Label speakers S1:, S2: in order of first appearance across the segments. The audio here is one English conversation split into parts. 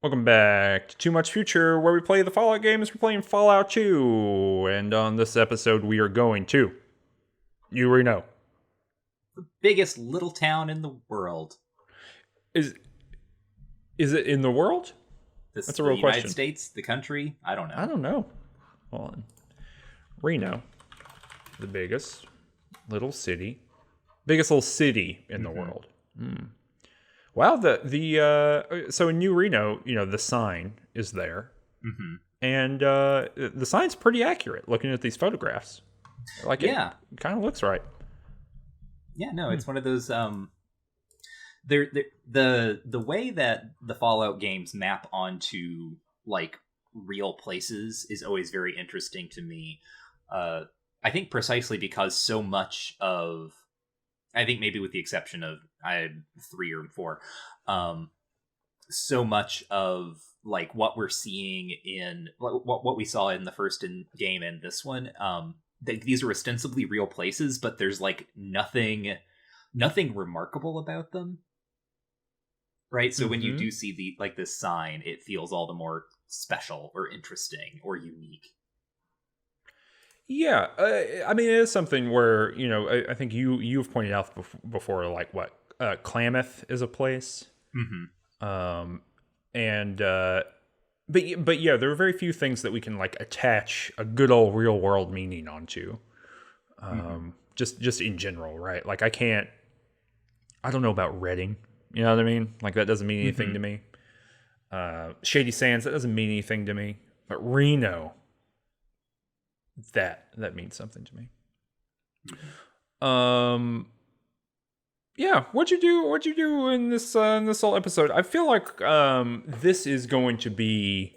S1: Welcome back to Too Much Future, where we play the Fallout games. We're playing Fallout 2, and on this episode, we are going to Reno.
S2: The biggest little town in the world.
S1: Is it in the world? That's a real question.
S2: The United States, the country. I don't know.
S1: I don't know. Hold on. Reno, the biggest little city in the world. Wow, so in New Reno, the sign is there, and the sign's pretty accurate. Looking at these photographs, it kind of looks right.
S2: Yeah, no, it's one of those. The way that the Fallout games map onto like real places is always very interesting to me. I think precisely because so much of, I think maybe with the exception of 3 or 4, so much of like what we're seeing in what we saw in the first game and this one, these are ostensibly real places, but there's like nothing remarkable about them, right? So when you do see this sign, it feels all the more special or interesting or unique.
S1: Yeah, I mean, it is something where, I think you've pointed out before, like what Klamath is a place. But yeah, there are very few things that we can like attach a good old real world meaning onto. Just in general, right? Like I don't know about Reading. You know what I mean? Like that doesn't mean anything to me. Shady Sands, that doesn't mean anything to me. But Reno, that means something to me. Yeah, what'd you do in this whole episode? I feel like this is going to be,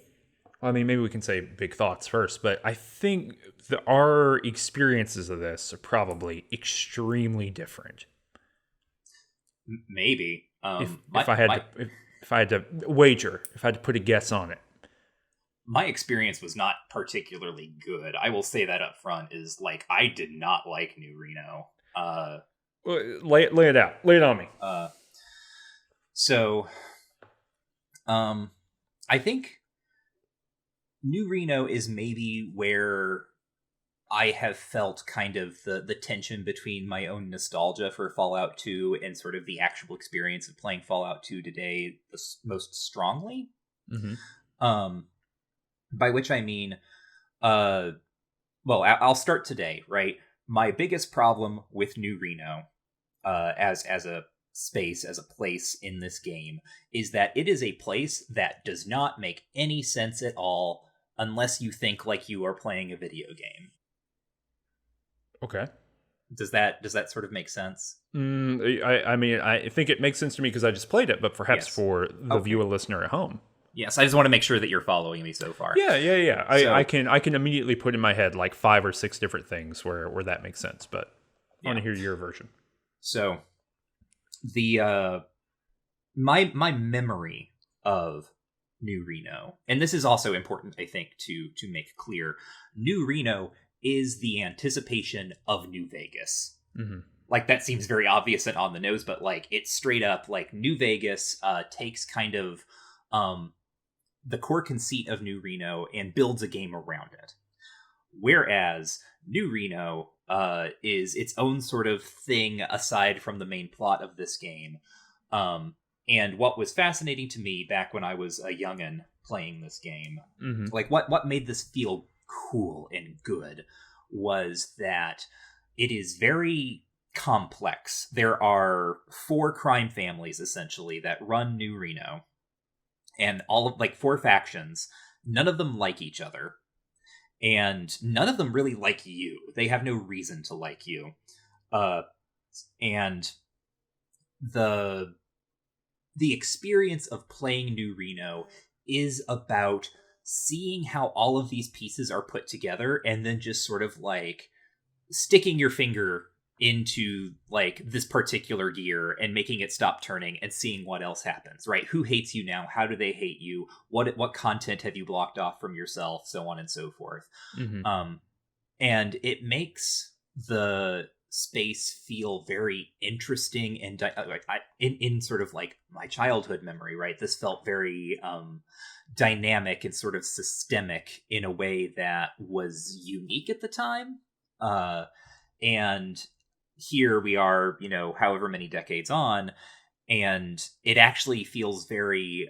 S1: I mean, maybe we can say big thoughts first, but I think our experiences of this are probably extremely different.
S2: Maybe.
S1: If I had to wager, if I had to put a guess on it.
S2: My experience was not particularly good. I will say that up front. Is like I did not like New Reno.
S1: Lay it out. Lay it on me.
S2: I think New Reno is maybe where I have felt kind of the tension between my own nostalgia for Fallout 2 and sort of the actual experience of playing Fallout 2 today the most strongly. By which I mean, well, I'll start today, right? My biggest problem with New Reno, as a space, as a place in this game, is that it is a place that does not make any sense at all unless you think like you are playing a video game.
S1: Okay.
S2: Does that sort of make sense?
S1: I mean, I think it makes sense to me because I just played it, but perhaps for the viewer listener at home.
S2: Yes, I just want to make sure that you're following me so far.
S1: Yeah. I can immediately put in my head like 5 or 6 different things where that makes sense, but I want to hear your version.
S2: So, the my memory of New Reno, and this is also important, I think, to make clear. New Reno is the anticipation of New Vegas. Like that seems very obvious and on the nose, but like it's straight up like New Vegas takes kind of the core conceit of New Reno and builds a game around it. Whereas New Reno is its own sort of thing aside from the main plot of this game. And what was fascinating to me back when I was a youngin' playing this game, like what made this feel cool and good was that it is very complex. There are 4 crime families essentially that run New Reno. And all of like 4 factions, none of them like each other. And none of them really like you. They have no reason to like you. And the experience of playing New Reno is about seeing how all of these pieces are put together and then just sort of like sticking your finger into like this particular gear and making it stop turning and seeing what else happens, right? Who hates you now? How do they hate you? What content have you blocked off from yourself? So on and so forth. And it makes the space feel very interesting and in sort of like my childhood memory, right? This felt very dynamic and sort of systemic in a way that was unique at the time. And here we are, however many decades on, and it actually feels very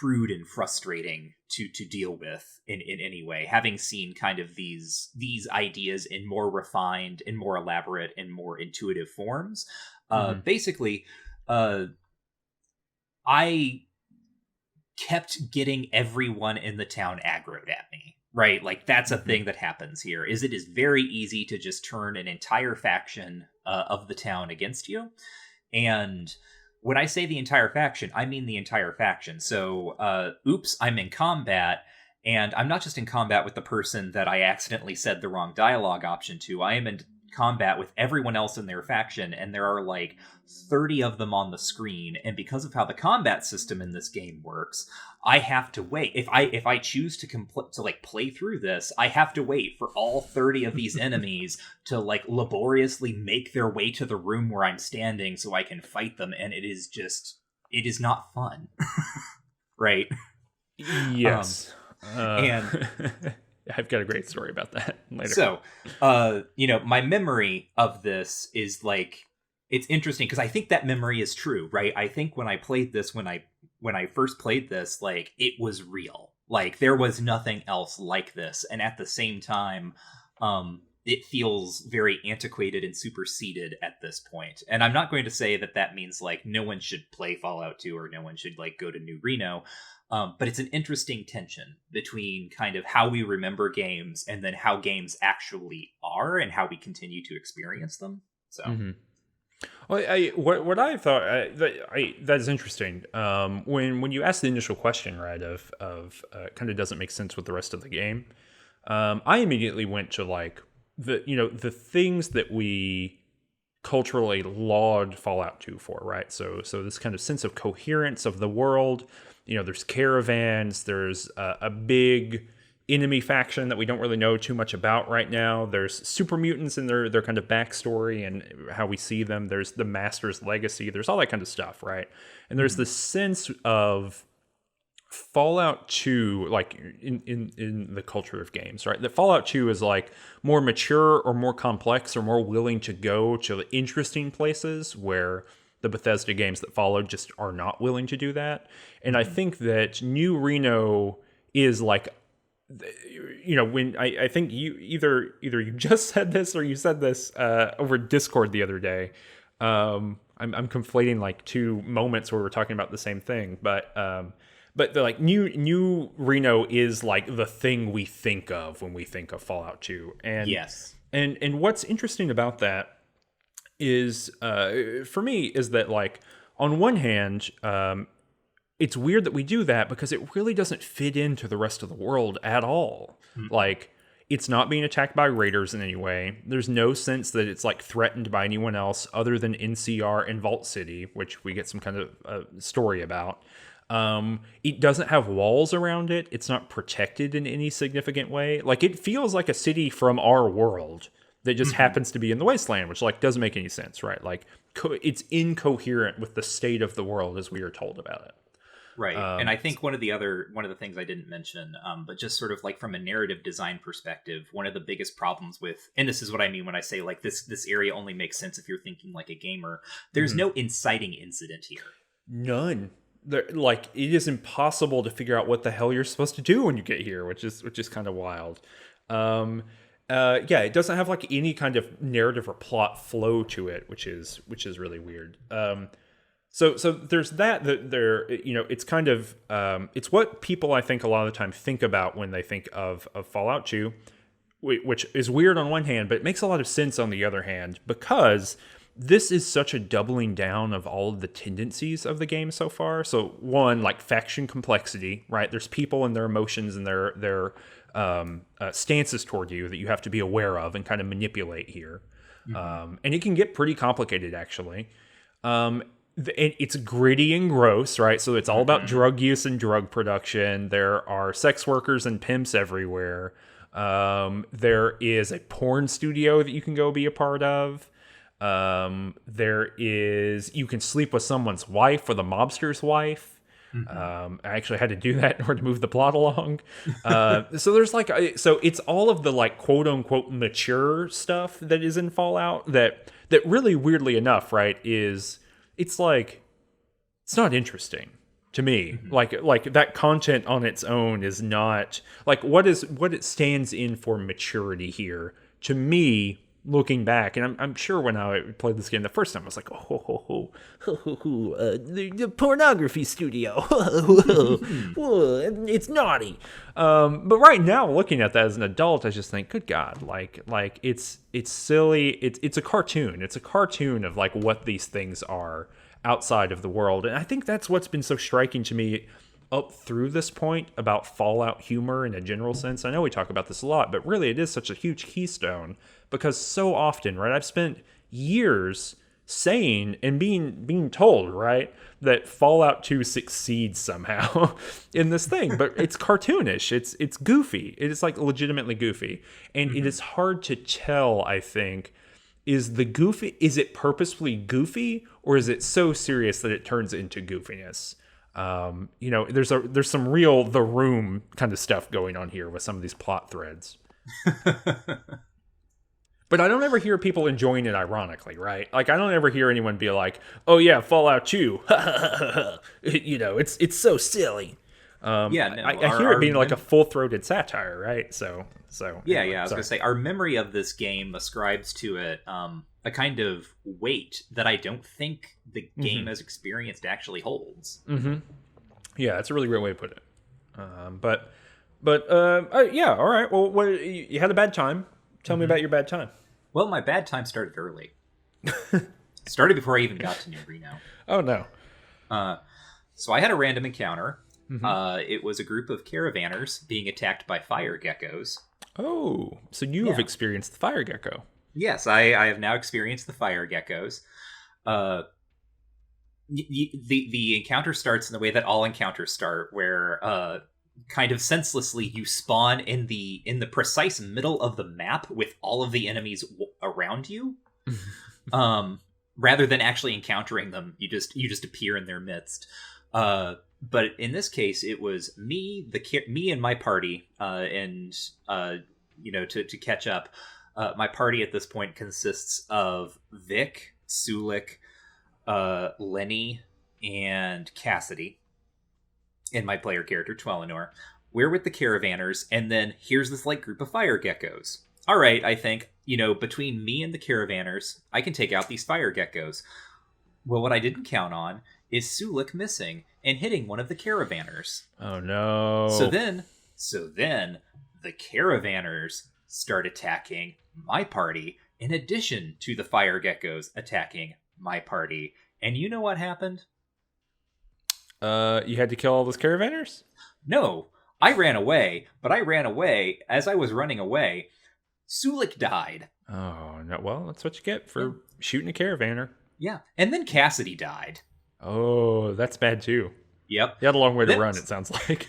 S2: crude and frustrating to deal with in any way, having seen kind of these ideas in more refined and more elaborate and more intuitive forms. Basically, I kept getting everyone in the town aggroed at me, right? Like that's a thing that happens here. Is it is very easy to just turn an entire faction of the town against you. And when I say the entire faction, I mean the entire faction. So, oops, I'm in combat, and I'm not just in combat with the person that I accidentally said the wrong dialogue option to. I am in combat with everyone else in their faction, and there are like 30 of them on the screen. And because of how the combat system in this game works, I have to wait. If I choose to like play through this, I have to wait for all 30 of these enemies to like laboriously make their way to the room where I'm standing so I can fight them, and it is not fun. Right?
S1: Yes.
S2: And
S1: I've got a great story about that later.
S2: So, my memory of this is like, it's interesting because I think that memory is true, right? I think when I played this, when I first played this, like it was real. Like there was nothing else like this. And at the same time, it feels very antiquated and superseded at this point. And I'm not going to say that means like no one should play Fallout 2 or no one should like go to New Reno. But it's an interesting tension between kind of how we remember games and then how games actually are and how we continue to experience them. So,
S1: well, what I thought that is interesting. When you asked the initial question, right, of kind of doesn't make sense with the rest of the game, I immediately went to like the things that we culturally laud Fallout 2 for, right? So this kind of sense of coherence of the world. There's caravans, there's a big enemy faction that we don't really know too much about right now. There's super mutants and their kind of backstory and how we see them. There's the Master's legacy. There's all that kind of stuff, right? And there's this sense of Fallout 2, like in the culture of games, right? That Fallout 2 is like more mature or more complex or more willing to go to interesting places where the Bethesda games that followed just are not willing to do that. And I think that New Reno is like, when I think you either you just said this or you said this over Discord the other day. I'm conflating like two moments where we're talking about the same thing, but the like New Reno is like the thing we think of when we think of Fallout 2. And
S2: yes.
S1: And what's interesting about that is for me is that like on one hand it's weird that we do that because it really doesn't fit into the rest of the world at all. Like it's not being attacked by raiders in any way. There's no sense that it's like threatened by anyone else other than NCR and Vault City, which we get some kind of story about. It doesn't have walls around it. It's not protected in any significant way. Like it feels like a city from our world that just happens to be in the wasteland, which like doesn't make any sense, right? Like it's incoherent with the state of the world as we are told about it.
S2: Right. And I think one of the things I didn't mention, but just sort of like from a narrative design perspective, one of the biggest problems with, and this is what I mean when I say like this area only makes sense if you're thinking like a gamer, there's no inciting incident here.
S1: None. Like it is impossible to figure out what the hell you're supposed to do when you get here, which is kind of wild. It doesn't have like any kind of narrative or plot flow to it, which is really weird. So there's that there, it's kind of, it's what people I think a lot of the time think about when they think of Fallout 2, which is weird on one hand, but it makes a lot of sense on the other hand, because this is such a doubling down of all of the tendencies of the game so far. So one, like faction complexity, right? There's people and their emotions and their stances toward you that you have to be aware of and kind of manipulate here. And it can get pretty complicated, actually. It's gritty and gross, right? So it's all about drug use and drug production. There are sex workers and pimps everywhere. There is a porn studio that you can go be a part of. You can sleep with someone's wife or the mobster's wife. I actually had to do that in order to move the plot along. So there's so it's all of the like quote unquote mature stuff that is in Fallout that really weirdly enough, right, it's not interesting to me. Like that content on its own is not like what it stands in for maturity here to me. Looking back, and I'm sure when I played this game the first time, I was like, the pornography studio. It's naughty. But right now, looking at that as an adult, I just think, good God, like it's silly. It's a cartoon. It's a cartoon of like what these things are outside of the world. And I think that's what's been so striking to me up through this point about Fallout humor in a general sense. I know we talk about this a lot, but really it is such a huge keystone because so often, right, I've spent years saying and being told, right, that Fallout 2 succeeds somehow in this thing, but it's cartoonish, it's goofy, it is like legitimately goofy, and it is hard to tell, I think, is it purposefully goofy or is it so serious that it turns into goofiness? There's some real The Room kind of stuff going on here with some of these plot threads. But I don't ever hear people enjoying it ironically, right? Like, I don't ever hear anyone be like, oh yeah, Fallout 2, it's so silly. I hear it being like a full-throated satire, right? So
S2: yeah, I was going to say, our memory of this game ascribes to it a kind of weight that I don't think the game as experienced actually holds.
S1: Yeah, that's a really great way to put it. Yeah, all right. Well, you had a bad time. Tell me about your bad time.
S2: Well, my bad time started early. Started before I even got to New Reno.
S1: Oh, no.
S2: So I had a random encounter. It was a group of caravanners being attacked by fire geckos.
S1: Oh, so you have experienced the fire gecko.
S2: Yes, I have now experienced the fire geckos. The encounter starts in the way that all encounters start, where kind of senselessly you spawn in the precise middle of the map with all of the enemies around you. Rather than actually encountering them, you just appear in their midst. But in this case, it was me and my party, to catch up. My party at this point consists of Vic, Sulik, Lenny, and Cassidy, and my player character, Twellinor. We're with the caravanners, and then here's this like group of fire geckos. All right, I think, between me and the caravanners, I can take out these fire geckos. Well, what I didn't count on is Sulik missing and hitting one of the caravanners.
S1: Oh, no.
S2: So then the caravanners start attacking my party in addition to the fire geckos attacking my party. And you know what happened?
S1: You had to kill all those caravanners?
S2: No, I ran away, but I ran away. As I was running away, Sulik died.
S1: Oh, no. Well, that's what you get for shooting a caravaner.
S2: Yeah, and then Cassidy died.
S1: Oh, that's bad too.
S2: Yep.
S1: You had a long way to run, it sounds like.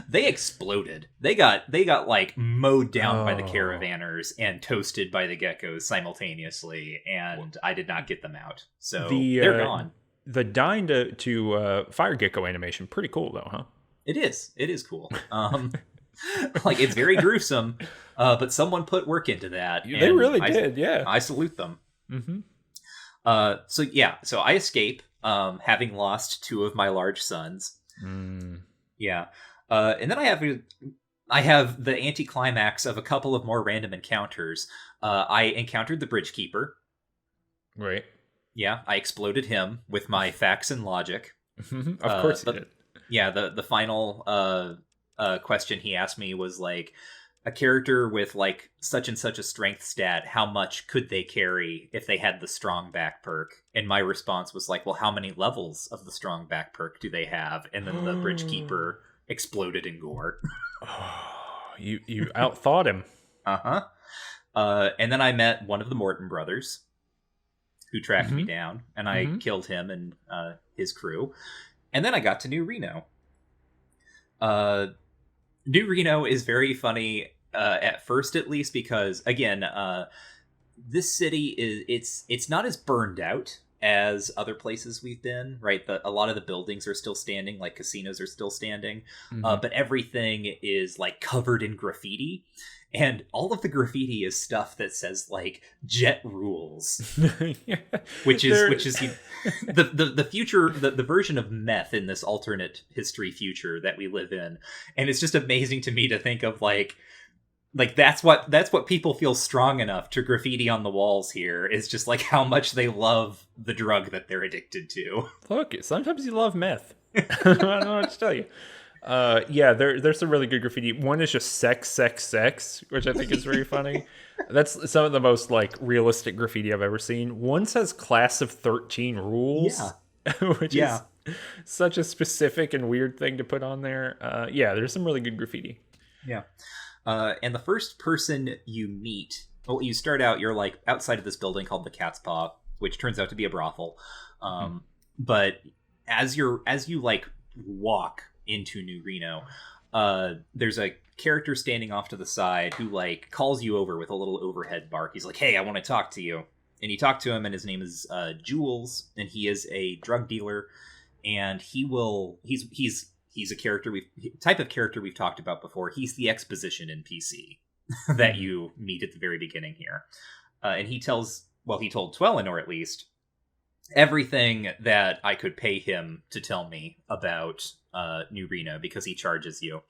S2: They exploded. They got like mowed down by the caravanners and toasted by the geckos simultaneously, and I did not get them out. So they're gone.
S1: The dying to fire gecko animation, pretty cool though, huh?
S2: It is cool. Like, it's very gruesome, but someone put work into that.
S1: They really did, yeah.
S2: I salute them. So I escape, having lost two of my large sons. Yeah. And then I have the anticlimax of a couple of more random encounters. I encountered the Bridge Keeper.
S1: Right.
S2: Yeah, I exploded him with my facts and logic.
S1: Of course you did.
S2: Yeah, the final question he asked me was like, a character with like such and such a strength stat, how much could they carry if they had the strong back perk? And my response was like, well, how many levels of the strong back perk do they have? And then the Bridge Keeper exploded in gore.
S1: You outthought him.
S2: And then I met one of the Morton brothers, who tracked me down, and I killed him and his crew. And then I got to New Reno. New Reno is very funny at first, at least, because again, this city it's not as burned out as other places we've been, right? A lot of the buildings are still standing, like casinos are still standing, but everything is like covered in graffiti, and all of the graffiti is stuff that says like "Jet rules," which is the future, the version of meth in this alternate history future that we live in, and it's just amazing to me to think of like that's what people feel strong enough to graffiti on the walls here, is just like how much they love the drug that they're addicted to.
S1: Look, sometimes you love meth. I don't know what to tell you. Yeah, there's some really good graffiti. One is just sex, sex, sex, which I think is very funny. That's some of the most like realistic graffiti I've ever seen. One says "Class of 13 rules," which is such a specific and weird thing to put on there. Yeah, there's some really good graffiti.
S2: Yeah. And the first person you meet, well, you start out, you're like outside of this building called the Cat's Paw, which turns out to be a brothel. But as you like walk into New Reno, there's a character standing off to the side who like calls you over with a little overhead bark. He's like, "Hey, I want to talk to you." And you talk to him, and his name is Jules, and he is a drug dealer, and he's a type of character we've talked about before. He's the exposition NPC that you meet at the very beginning here. And he told Twellinor, at least, everything that I could pay him to tell me about New Reno, because he charges you.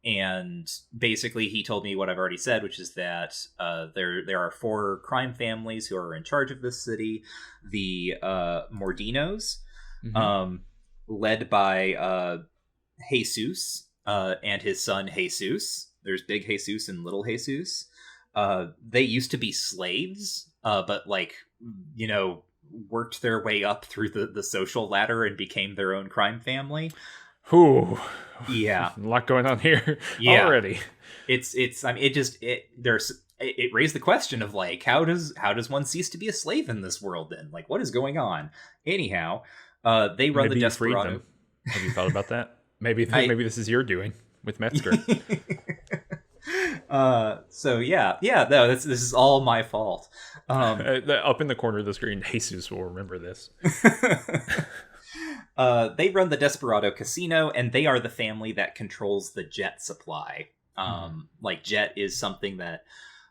S2: And basically he told me what I've already said, which is that there are 4 crime families who are in charge of this city. The Mordinos, led by Jesus and his son Jesus. There's Big Jesus and Little Jesus. They used to be slaves, but like, you know, worked their way up through the social ladder and became their own crime family.
S1: Ooh,
S2: yeah,
S1: a lot going on here already.
S2: It raised the question of like, how does one cease to be a slave in this world then? Like, what is going on? Anyhow, they run the Desperado.
S1: Have you thought about that? Maybe this is your doing with Metzger.
S2: So no, this is all my fault.
S1: Up in the corner of the screen, Jesus will remember this.
S2: They run the Desperado Casino, and they are the family that controls the jet supply. Like, jet is something that,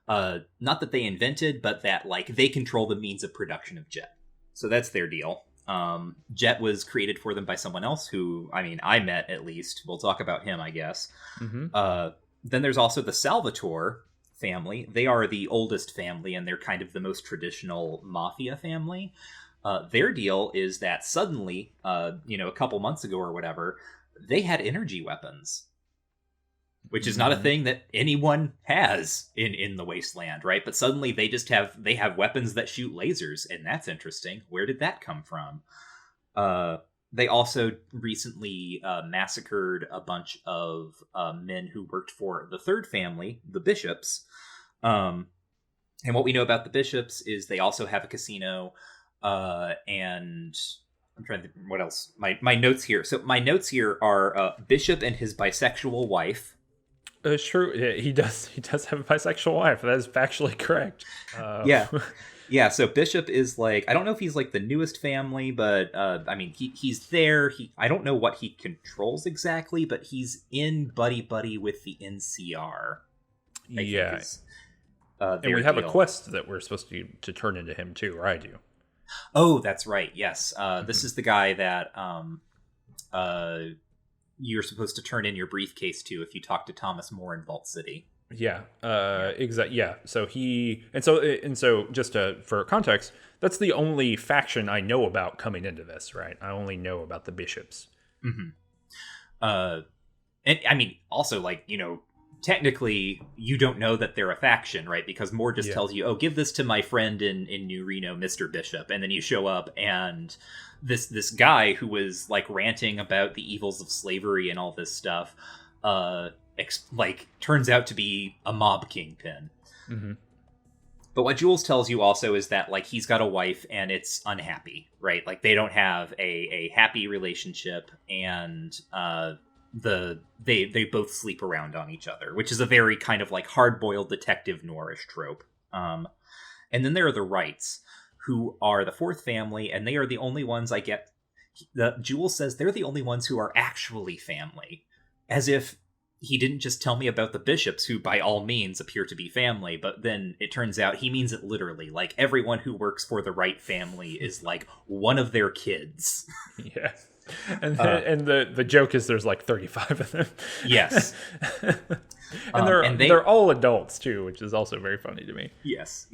S2: not that they invented, but that like they control the means of production of jet. So that's their deal. Jet was created for them by someone else who, I mean, I met at least. We'll talk about him, I guess. Then there's also the Salvatore family. They are the oldest family, and they're kind of the most traditional mafia family. Their deal is that suddenly, a couple months ago or whatever, they had energy weapons, which is not a thing that anyone has in the wasteland, right? But suddenly they have weapons that shoot lasers, and that's interesting. Where did that come from? They also recently massacred a bunch of men who worked for the third family, the Bishops. And what we know about the Bishops is they also have a casino. And I'm trying to think what else. My notes here. So my notes here are Bishop and his bisexual wife.
S1: It's true. He does have a bisexual wife. That is factually correct.
S2: Yeah. So Bishop is like, I don't know if he's like the newest family, but I mean he's there. I don't know what he controls exactly, but he's in buddy with the NCR.
S1: And we have a quest that we're supposed to turn into him too, or I do.
S2: Oh, that's right. Yes. This is the guy that you're supposed to turn in your briefcase to if you talk to Thomas More in Vault City.
S1: Yeah. Exactly. Yeah. So just for context, that's the only faction I know about coming into this, right? I only know about the Bishops.
S2: And I mean, also, like, technically you don't know that they're a faction, right? Because Moore just tells you, oh, give this to my friend in New Reno, Mr. Bishop. And then you show up, and this guy who was like ranting about the evils of slavery and all this stuff, turns out to be a mob kingpin. But what Jules tells you also is that like he's got a wife and it's unhappy, right? Like they don't have a happy relationship, and they both sleep around on each other, which is a very kind of like hard-boiled detective noirish trope. And then there are the Wrights, who are the fourth family, and they are the only ones I get. Jules says they're the only ones who are actually family, as if he didn't just tell me about the bishops, who by all means appear to be family, but then it turns out he means it literally. Like, everyone who works for the Wright family is like one of their kids.
S1: Yeah. And the joke is there's like 35 of them.
S2: Yes.
S1: And they're all adults too, which is also very funny to me.
S2: Yes.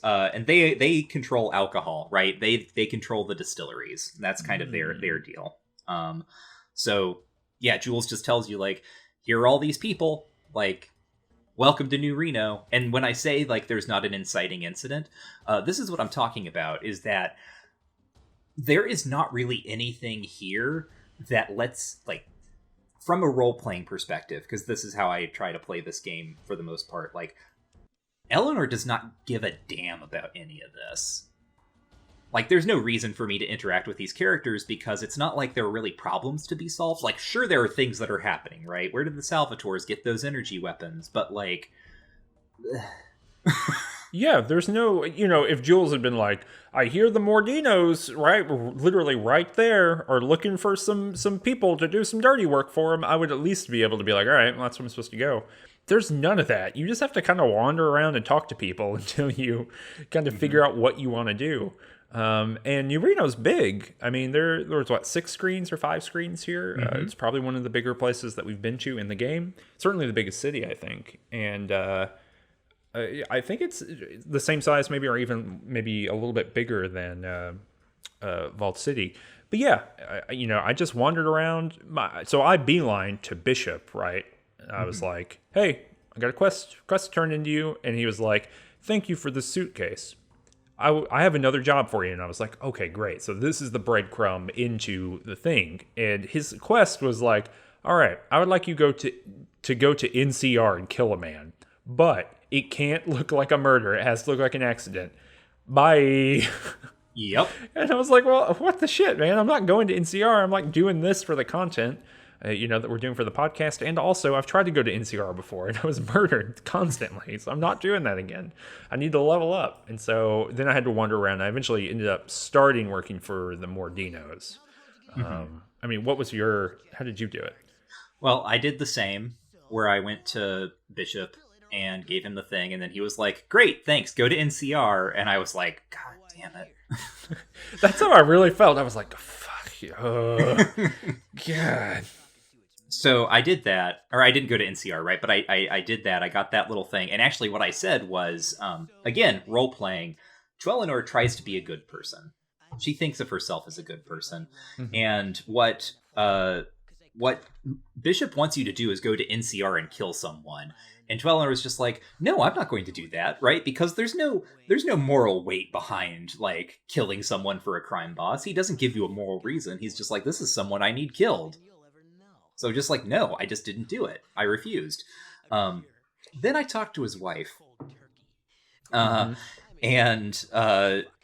S2: And they control alcohol, right? They control the distilleries. That's kind of their deal. So yeah, Jules just tells you, like, here are all these people, like, welcome to New Reno. And when I say, like, there's not an inciting incident, this is what I'm talking about, is that there is not really anything here that lets, like, from a role-playing perspective, because this is how I try to play this game for the most part, like, Eleanor does not give a damn about any of this. Like, there's no reason for me to interact with these characters, because it's not like there are really problems to be solved. Like, sure, there are things that are happening, right? Where did the Salvatores get those energy weapons? But, like...
S1: Yeah, there's no... You know, if Jules had been like, I hear the Mordinos, right, literally right there, are looking for some people to do some dirty work for them, I would at least be able to be like, all right, well, that's where I'm supposed to go. There's none of that. You just have to kind of wander around and talk to people until you kind of figure out what you want to do. And New Reno's big. I mean, there's what, 6 screens or 5 screens here? It's probably one of the bigger places that we've been to in the game. Certainly the biggest city, I think. And I think it's the same size, maybe, or even maybe a little bit bigger than Vault City. But yeah, I just wandered around. So I beeline to Bishop, right? I was like, hey, I got a quest turned into you. And he was like, thank you for the suitcase. I have another job for you. And I was like, okay, great. So this is the breadcrumb into the thing. And his quest was like, all right, I would like you to go to NCR and kill a man. But it can't look like a murder. It has to look like an accident. Bye.
S2: Yep.
S1: And I was like, well, what the shit, man? I'm not going to NCR. I'm like doing this for the content, that we're doing for the podcast. And also, I've tried to go to NCR before, and I was murdered constantly. So I'm not doing that again. I need to level up. And so then I had to wander around. I eventually ended up starting working for the Mordinos. I mean, how did you do it?
S2: Well, I did the same, where I went to Bishop and gave him the thing, and then he was like, great, thanks, go to NCR. And I was like, god damn it.
S1: That's how I really felt. I was like, fuck you. God.
S2: So I did that, or I didn't go to NCR, right? But I did that. I got that little thing. And actually what I said was, again, role-playing, Tweleanor tries to be a good person. She thinks of herself as a good person. And what Bishop wants you to do is go to NCR and kill someone. And Tweleanor is just like, no, I'm not going to do that, right? Because there's no moral weight behind, like, killing someone for a crime boss. He doesn't give you a moral reason. He's just like, this is someone I need killed. So just like, no, I just didn't do it. I refused. Then I talked to his wife. And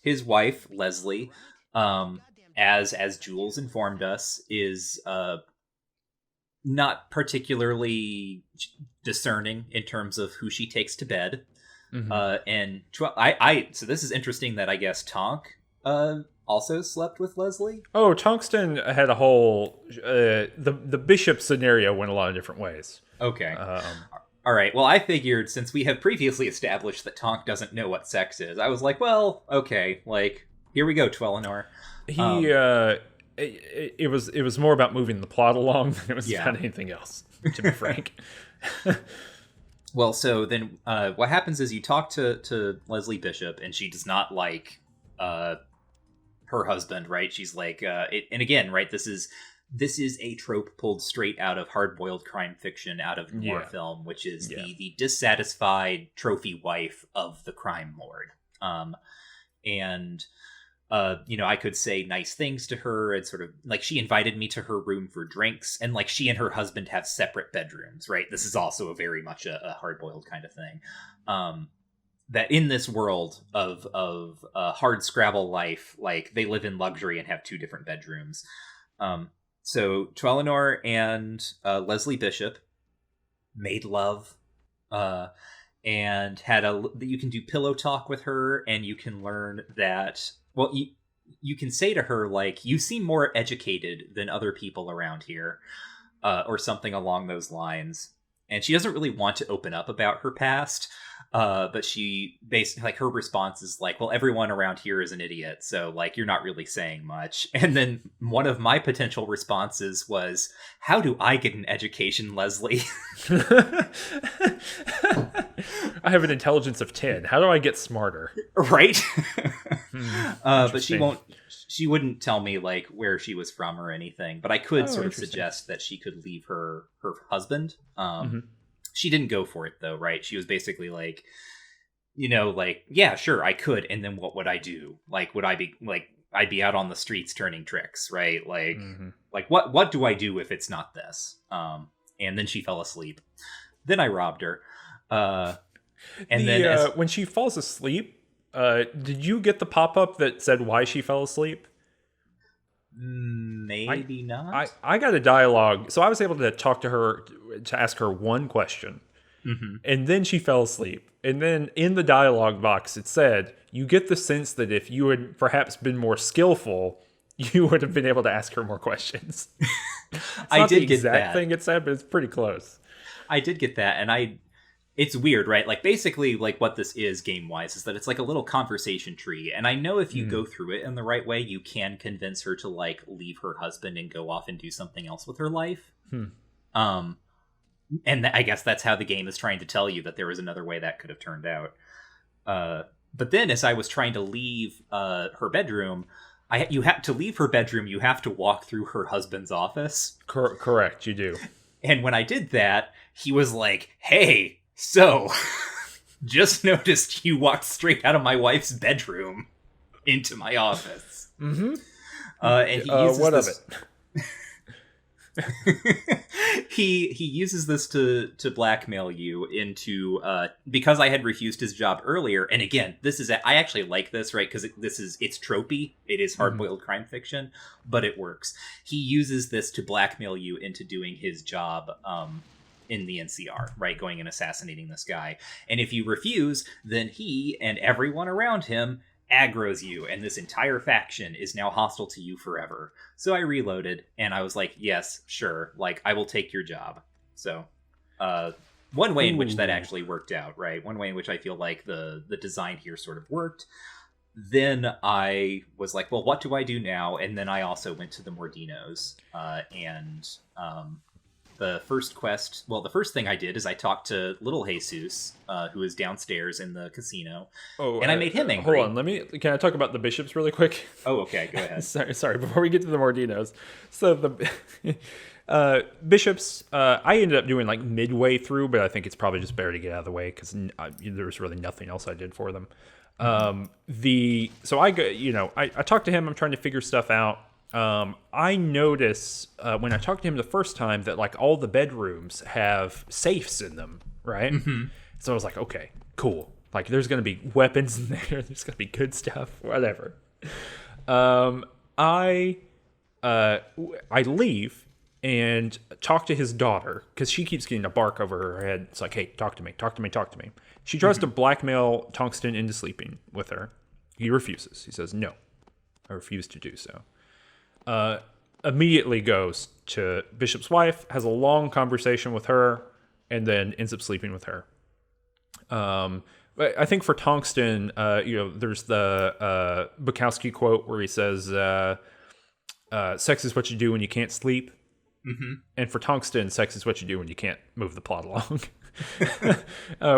S2: his wife, Leslie, as Jules informed us, is not particularly discerning in terms of who she takes to bed. So this is interesting that I guess Tonk also slept with Leslie.
S1: Oh, Tungsten had a whole the bishop scenario went a lot of different ways.
S2: Okay. All right. Well, I figured since we have previously established that Tonk doesn't know what sex is, I was like, well, okay, like, here we go, Tweleanor.
S1: It was more about moving the plot along than it was about anything else, to be frank.
S2: Well, so then what happens is you talk to Leslie Bishop, and she does not like her husband, right? She's like, and again, right, this is a trope pulled straight out of hard-boiled crime fiction, out of noir film, which is the dissatisfied trophy wife of the crime lord. I could say nice things to her, and sort of like she invited me to her room for drinks, and like she and her husband have separate bedrooms, right? This is also a very much a hard-boiled kind of thing. That in this world of hard Scrabble life, like they live in luxury and have 2 different bedrooms. So Twelinor and Leslie Bishop made love, and you can do pillow talk with her, and you can learn that, well, you can say to her, like, you seem more educated than other people around here, or something along those lines. And she doesn't really want to open up about her past, but she basically, like, her response is like, well, everyone around here is an idiot, so, like, you're not really saying much. And then one of my potential responses was, how do I get an education, Leslie?
S1: I have an intelligence of 10. How do I get smarter?
S2: Right? But she wouldn't tell me, like, where she was from or anything, but I could sort of suggest that she could leave her husband. She didn't go for it, though, right? She was basically like, like, yeah, sure, I could, and then what would I do? Like, would I be, like, I'd be out on the streets turning tricks, right? Like, like, what do I do if it's not this? And then she fell asleep. Then I robbed her.
S1: When she falls asleep, did you get the pop-up that said why she fell asleep?
S2: Maybe not.
S1: I got a dialogue, so I was able to talk to her to ask her one question, and then she fell asleep. And then in the dialogue box, it said, you get the sense that if you had perhaps been more skillful, you would have been able to ask her more questions.
S2: I did get
S1: exact
S2: that
S1: thing it said, but it's pretty close.
S2: I did get that, and it's weird, right? Like, basically, like, what this is game-wise is that it's like a little conversation tree, and I know if you go through it in the right way, you can convince her to, like, leave her husband and go off and do something else with her life. And I guess that's how the game is trying to tell you that there was another way that could have turned out. But then, as I was trying to leave her bedroom, you have to leave her bedroom, you have to walk through her husband's office.
S1: Correct, you do.
S2: And when I did that, he was like, hey, so, just noticed you walked straight out of my wife's bedroom into my office. And he uses
S1: what
S2: this...
S1: of it?
S2: he uses this to blackmail you into, because I had refused his job earlier. And again, I actually like this, right? Because it's tropey. It is hard-boiled crime fiction, but it works. He uses this to blackmail you into doing his job, in the NCR, right? Going and assassinating this guy. And if you refuse, then he and everyone around him aggroes you, and this entire faction is now hostile to you forever. So I reloaded, and I was like, yes, sure, like, I will take your job. So, one way in which that actually worked out, right? One way in which I feel like the design here sort of worked. Then I was like, well, what do I do now? And then I also went to the Mordinos, the first quest, well, the first thing I did is I talked to little Jesus, who is downstairs in the casino, and I made him angry.
S1: Hold on, can I talk about the bishops really quick?
S2: Oh, okay, go ahead.
S1: sorry, before we get to the Mordinos. So the bishops, I ended up doing like midway through, but I think it's probably just better to get out of the way because there was really nothing else I did for them. So I go, I talked to him, I'm trying to figure stuff out. I notice when I talked to him the first time that like all the bedrooms have safes in them, right? So I was like, okay, cool. Like there's gonna be weapons in there. There's gonna be good stuff, whatever. I leave and talk to his daughter because she keeps getting a bark over her head. It's like, hey, talk to me. She tries to blackmail Tungsten into sleeping with her. He refuses. He says, no, I refuse to do so. Immediately goes to Bishop's wife, has a long conversation with her, and then ends up sleeping with her. I think for Tungsten, there's the Bukowski quote where he says, sex is what you do when you can't sleep. And for Tungsten, sex is what you do when you can't move the plot along.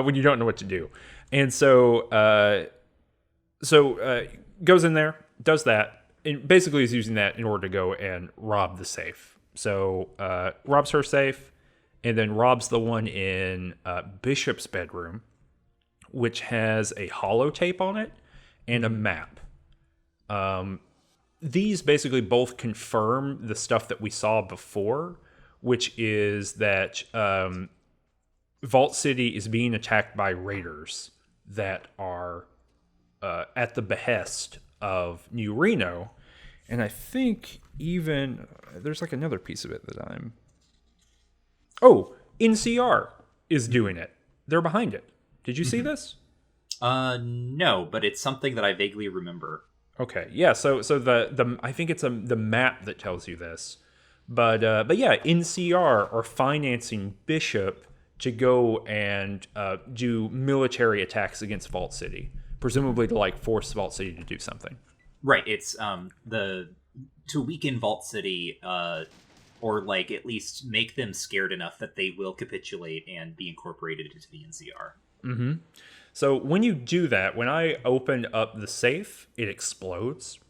S1: When you don't know what to do. And so goes in there, does that, and basically is using that in order to go and rob the safe. So robs her safe, and then robs the one in Bishop's bedroom, which has a holotape on it and a map. These basically both confirm the stuff that we saw before, which is that Vault City is being attacked by raiders that are at the behest of New Reno. And I think even there's like another piece of it that I'm. Oh, NCR is doing it. They're behind it. Did you see this?
S2: No, but it's something that I vaguely remember.
S1: Okay, yeah. So the I think it's the map that tells you this, but yeah, NCR are financing Bishop to go and do military attacks against Vault City, presumably to like force Vault City to do something.
S2: Right. It's to weaken Vault City, or like at least make them scared enough that they will capitulate and be incorporated into the NCR.
S1: Mm-hmm. So when you do that, when I open up the safe, it explodes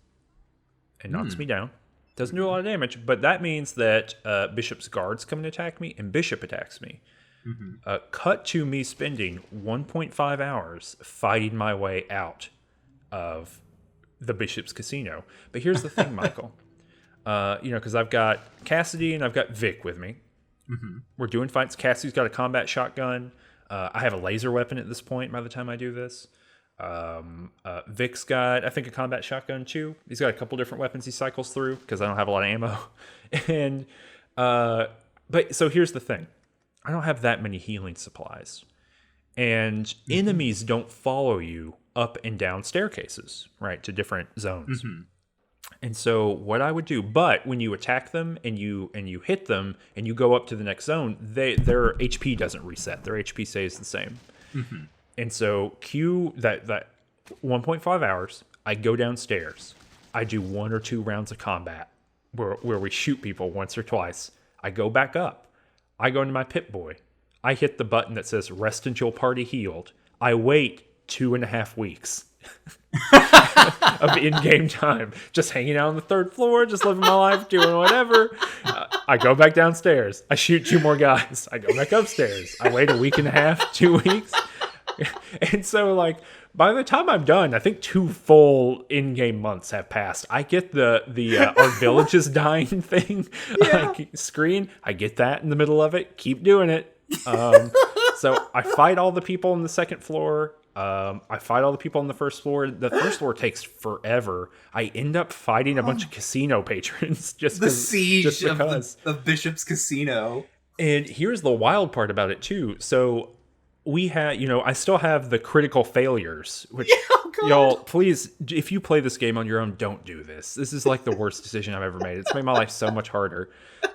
S1: and knocks me down. Doesn't do a lot of damage, but that means that Bishop's guards come and attack me, and Bishop attacks me. Cut to me spending 1.5 hours fighting my way out of the Bishop's casino. But here's the thing, Michael. Because I've got Cassidy and I've got Vic with me. We're doing fights. Cassidy's got a combat shotgun. I have a laser weapon at this point by the time I do this. Vic's got, I think, a combat shotgun too. He's got a couple different weapons he cycles through because I don't have a lot of ammo. And but so here's the thing. I don't have that many healing supplies. And enemies don't follow you up and down staircases, right, to different zones. And so what I would do, but when you attack them and you hit them and you go up to the next zone, their HP doesn't reset. Their HP stays the same. And so cue that 1.5 hours, I go downstairs. I do 1 or 2 rounds of combat where we shoot people once or twice. I go back up. I go into my Pip-Boy. I hit the button that says rest until party healed. I wait 2.5 weeks. Of in-game time, just hanging out on the 3rd floor, just living my life, doing whatever. I go back downstairs. I shoot 2 more guys. I go back upstairs. I wait 1.5 weeks, 2 weeks, and so like by the time I'm done, I think 2 full in-game months have passed. I get the our village is dying thing screen. I get that in the middle of it. Keep doing it. So I fight all the people on the 2nd floor. I fight all the people on the 1st floor. The 1st floor takes forever. I end up fighting a bunch of casino patrons just
S2: the siege
S1: just because.
S2: of Bishop's Casino.
S1: And here's the wild part about it too. So we had, I still have the critical failures, which y'all, please, if you play this game on your own, don't do this. This is like the worst decision I've ever made. It's made my life so much harder.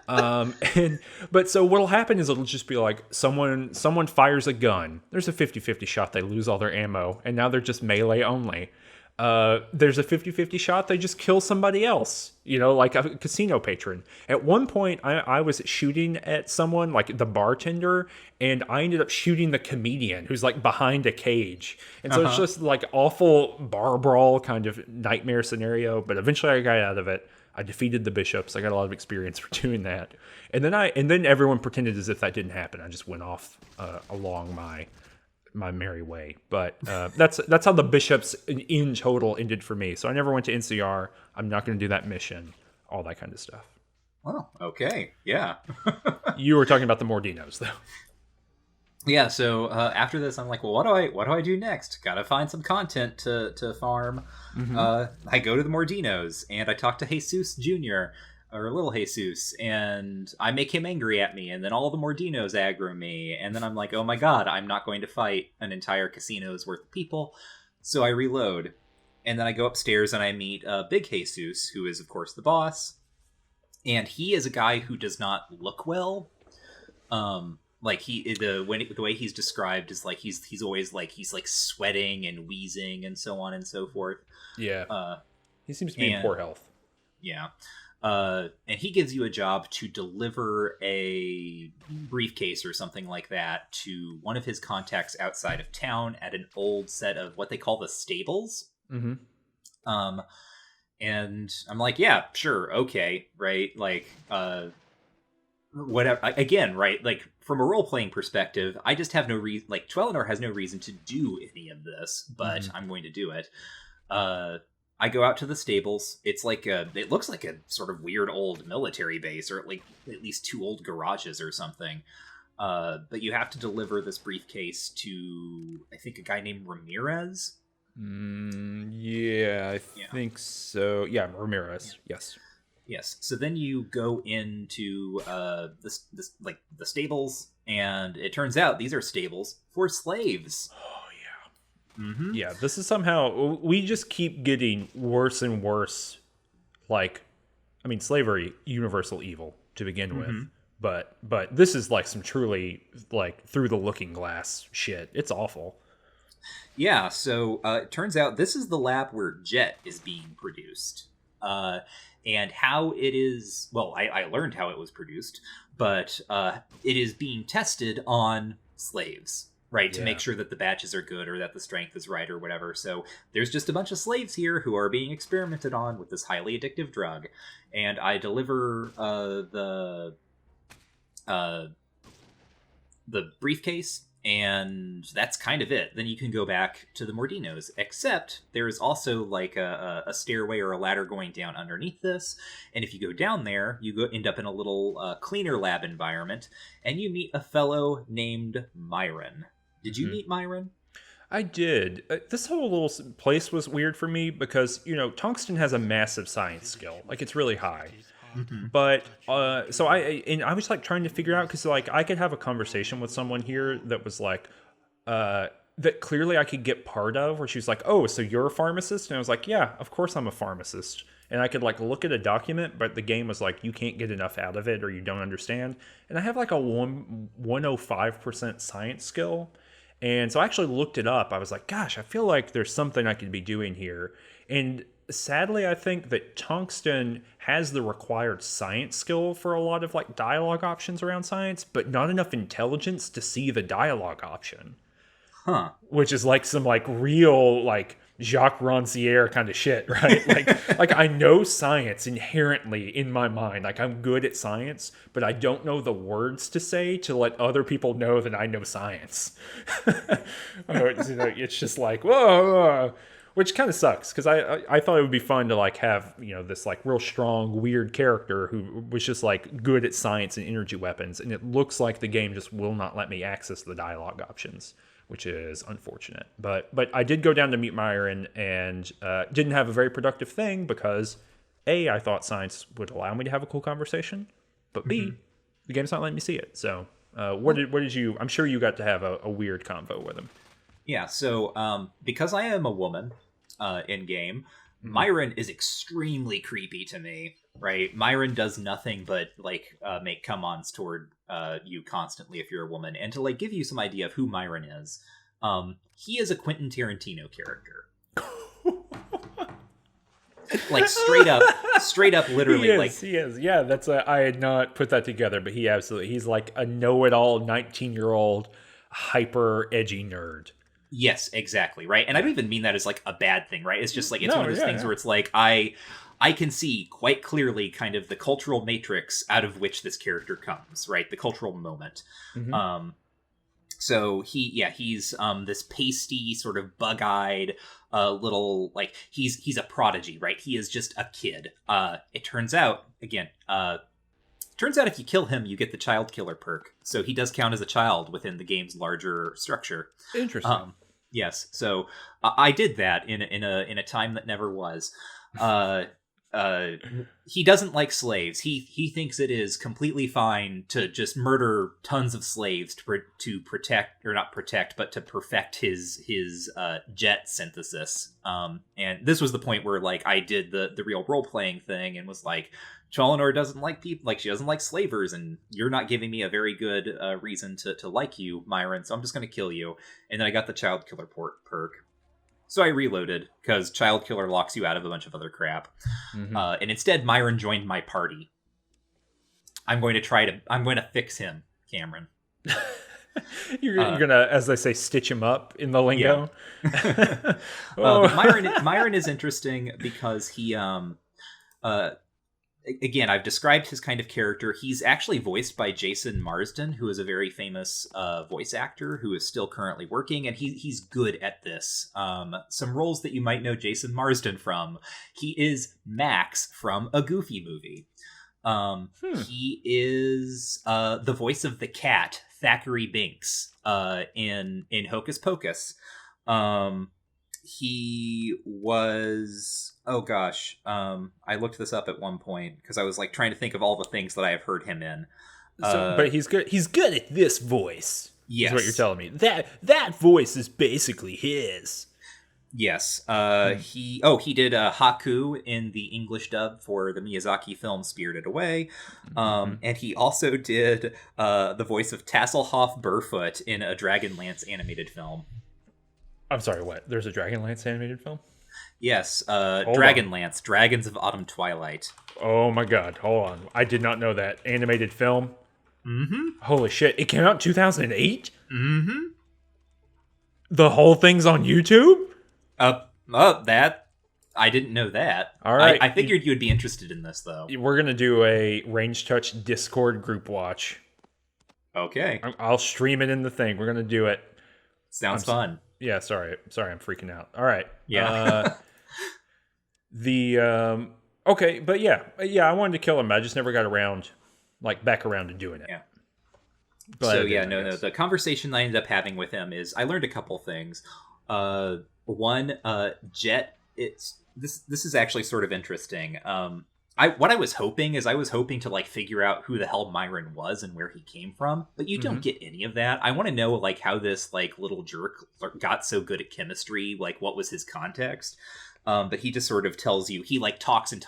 S1: But so what'll happen is it'll just be like someone fires a gun. There's a 50-50 shot they lose all their ammo, and now they're just melee only. There's a 50-50 shot they just kill somebody else, like a casino patron. At one point, I was shooting at someone, like the bartender, and I ended up shooting the comedian who's like behind a cage. And so it's just like awful bar brawl kind of nightmare scenario. But eventually I got out of it. I defeated the bishops. I got a lot of experience for doing that. And then everyone pretended as if that didn't happen. I just went off along my merry way. But that's how the bishops in total ended for me. So I never went to NCR. I'm not going to do that mission. All that kind of stuff.
S2: Oh, okay. Yeah.
S1: You were talking about the Mordinos, though.
S2: Yeah, so after this, I'm like, well, what do I do next? Gotta find some content to farm. I go to the Mordinos, and I talk to Jesus Jr., or Little Jesus, and I make him angry at me, and then all the Mordinos aggro me, and then I'm like, oh my god, I'm not going to fight an entire casino's worth of people, so I reload. And then I go upstairs, and I meet Big Jesus, who is, of course, the boss, and he is a guy who does not look well. Like the way he's described is like he's always like he's like sweating and wheezing and so on and so forth.
S1: Yeah. He seems to be in poor health.
S2: Yeah. And he gives you a job to deliver a briefcase or something like that to one of his contacts outside of town at an old set of what they call the stables. And I'm like, yeah, sure, okay, right? Like, whatever. Again, right? Like, from a role-playing perspective, I just have no reason. Like, Twellinor has no reason to do any of this, but I'm going to do it. I go out to the stables. It's like it looks like a sort of weird old military base, or like at least 2 old garages or something. But you have to deliver this briefcase to, I think, a guy named Ramirez.
S1: Yeah, I think so. Yeah, Ramirez. Yes.
S2: Yes. So then you go into the stables, and it turns out these are stables for slaves.
S1: Oh yeah.
S2: Mm-hmm.
S1: Yeah, this is somehow we just keep getting worse and worse. Like, I mean, slavery, universal evil to begin with, but this is like some truly like through the looking glass shit. It's awful.
S2: Yeah. So it turns out this is the lab where Jet is being produced. And how it is, well, I learned how it was produced, but it is being tested on slaves, right? To make sure that the batches are good or that the strength is right or whatever. So there's just a bunch of slaves here who are being experimented on with this highly addictive drug. And I deliver the briefcase, and that's kind of it. Then you can go back to the Mordinos, except there's also like a stairway or a ladder going down underneath this, and if you go down there, you end up in a little cleaner lab environment, and you meet a fellow named Myron. Did you meet Myron?
S1: I did. This whole little place was weird for me because, you know, Tungsten has a massive science skill. Like, it's really high. But so I was like trying to figure out, because like I could have a conversation with someone here that was like that clearly I could get part of, where she was like, oh, so you're a pharmacist? And I was like, yeah, of course I'm a pharmacist. And I could like look at a document, but the game was like, you can't get enough out of it or you don't understand. And I have like a 105% science skill. And so I actually looked it up. I was like, gosh, I feel like there's something I could be doing here. And sadly, I think that Tungsten has the required science skill for a lot of like dialogue options around science, but not enough intelligence to see the dialogue option.
S2: Huh.
S1: Which is like some like real like Jacques Rancière kind of shit, right? like I know science inherently in my mind. Like I'm good at science, but I don't know the words to say to let other people know that I know science. It's just like, whoa. Which kind of sucks, because I thought it would be fun to like have, you know, this like real strong weird character who was just like good at science and energy weapons, and it looks like the game just will not let me access the dialogue options, which is unfortunate. But I did go down to meet Myron and didn't have a very productive thing because A, I thought science would allow me to have a cool conversation, but B, the game's not letting me see it. So what did you? I'm sure you got to have a weird convo with him.
S2: Yeah. So because I am a woman. In game, Myron is extremely creepy to me, right? Myron does nothing but like make come-ons toward you constantly if you're a woman. And to like give you some idea of who Myron is, he is a Quentin Tarantino character. Like straight up literally.
S1: He is. Yeah, that's I had not put that together, but he's like a know-it-all 19-year-old hyper edgy nerd.
S2: Yes, exactly, right? And I don't even mean that as like a bad thing, right? It's just like, it's one of those things where it's like, I can see quite clearly kind of the cultural matrix out of which this character comes, right? The cultural moment. So he's this pasty, sort of bug-eyed, little, like, he's a prodigy, right? He is just a kid. It turns out, again, if you kill him, you get the child killer perk. So he does count as a child within the game's larger structure.
S1: Interesting.
S2: Yes. So I did that in a time that never was. He doesn't like slaves. He thinks it is completely fine to just murder tons of slaves to protect, or not protect, but to perfect his jet synthesis. And this was the point where like I did the real role playing thing and was like, Cholinor doesn't like people, like she doesn't like slavers, and you're not giving me a very good reason to like you, Myron, so I'm just going to kill you. And then I got the child killer perk. So I reloaded, because child killer locks you out of a bunch of other crap. And instead, Myron joined my party. I'm going to fix him, Cameron.
S1: You're gonna, as they say, stitch him up in the lingo.
S2: Yeah. Myron is interesting because he again, I've described his kind of character. He's actually voiced by Jason Marsden, who is a very famous voice actor who is still currently working, and he's good at this. Some roles that you might know Jason Marsden from. He is Max from a Goofy movie. He is the voice of the cat, Thackeray Binks, in Hocus Pocus. he was, oh gosh, I looked this up at one point because I was like trying to think of all the things that I have heard him in.
S1: But he's good at this voice.
S2: Yes.
S1: Is what you're telling me. That voice is basically his.
S2: Yes. He did Haku in the English dub for the Miyazaki film Spirited Away. And he also did the voice of Tasselhoff Burfoot in a Dragonlance animated film.
S1: I'm sorry, what? There's a Dragonlance animated film?
S2: Yes, Dragonlance, Dragons of Autumn Twilight.
S1: Oh my god, hold on. I did not know that. Animated film?
S2: Mm-hmm.
S1: Holy shit, it came out in 2008?
S2: Mm-hmm.
S1: The whole thing's on YouTube?
S2: That... I didn't know that.
S1: All right.
S2: I figured you would be interested in this, though.
S1: We're going to do a Range Touch Discord group watch.
S2: Okay.
S1: I'll stream it in the thing. We're going to do it.
S2: Sounds fun.
S1: Yeah, sorry, I'm freaking out. All right.
S2: Yeah.
S1: Okay, but yeah, I wanted to kill him. I just never got back around to doing it.
S2: Yeah.
S1: But
S2: so no. The conversation I ended up having with him is I learned a couple things. One, Jet. This is actually sort of interesting. What I was hoping to like figure out who the hell Myron was and where he came from, but you don't get any of that. I want to know like how this like little jerk got so good at chemistry, like what was his context. But he just sort of tells you, he like talks and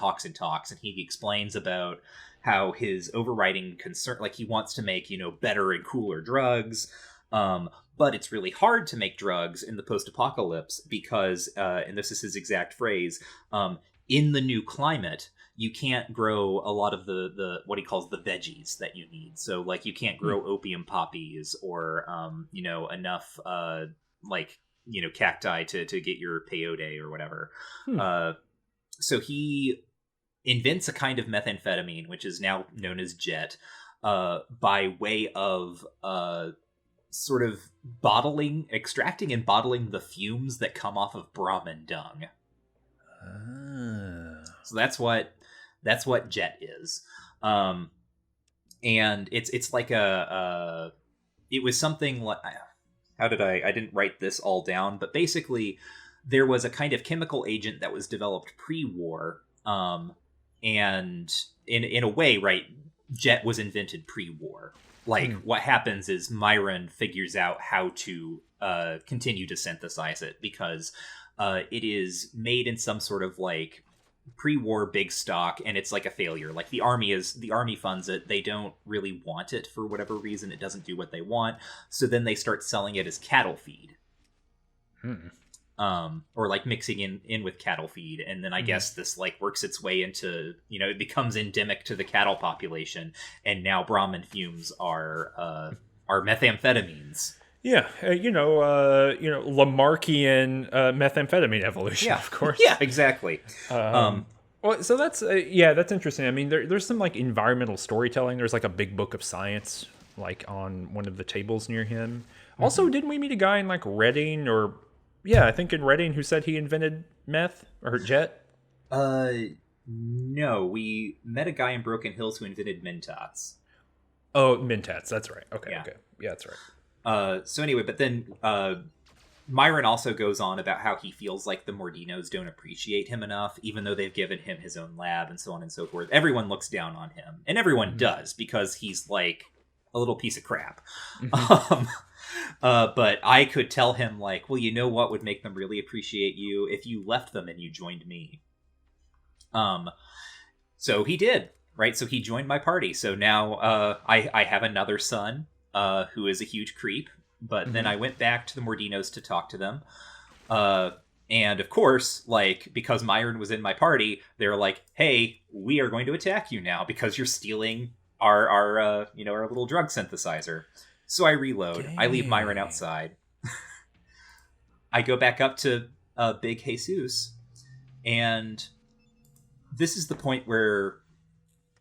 S2: he explains about how his overriding concern, like he wants to make, better and cooler drugs. But it's really hard to make drugs in the post-apocalypse because, and this is his exact phrase, in the new climate, you can't grow a lot of the what he calls the veggies that you need. So like you can't grow opium poppies or enough cacti to get your peyote or whatever. So he invents a kind of methamphetamine, which is now known as Jet, by way of sort of extracting and bottling the fumes that come off of Brahmin dung. So that's what Jet is. And it's like it was something like, I didn't write this all down, but basically there was a kind of chemical agent that was developed pre-war. And in a way, right, Jet was invented pre-war. Like, what happens is Myron figures out how to continue to synthesize it because it is made in some sort of, like, pre-war big stock, and it's like a failure. Like, the army funds it. They don't really want it for whatever reason. It doesn't do what they want. So then they start selling it as cattle feed. Or like mixing in with cattle feed, and then I guess this like works its way into it becomes endemic to the cattle population, and now Brahmin fumes are methamphetamines.
S1: Yeah, Lamarckian methamphetamine evolution, of course.
S2: Yeah, exactly.
S1: Well, so that's that's interesting. I mean, there's some like environmental storytelling. There's like a big book of science like on one of the tables near him. Also, didn't we meet a guy in like Reading or? Yeah, I think in Reading who said he invented meth or Jet.
S2: No, we met a guy in Broken Hills who invented Mentats.
S1: Oh, Mentats, that's right. Okay,
S2: yeah.
S1: Okay, yeah, that's right.
S2: So anyway, but then Myron also goes on about how he feels like the Mordinos don't appreciate him enough, even though they've given him his own lab and so on and so forth. Everyone looks down on him, and everyone does because he's like a little piece of crap. But I could tell him like, well, you know what would make them really appreciate you if you left them and you joined me. So he did, right? So he joined my party. So now I have another son who is a huge creep. But then I went back to the Mordinos to talk to them. And of course, like, because Myron was in my party, they're like, hey, we are going to attack you now because you're stealing our little drug synthesizer. So I reload. Dang. I leave Myron outside. I go back up to Big Jesus, and this is the point where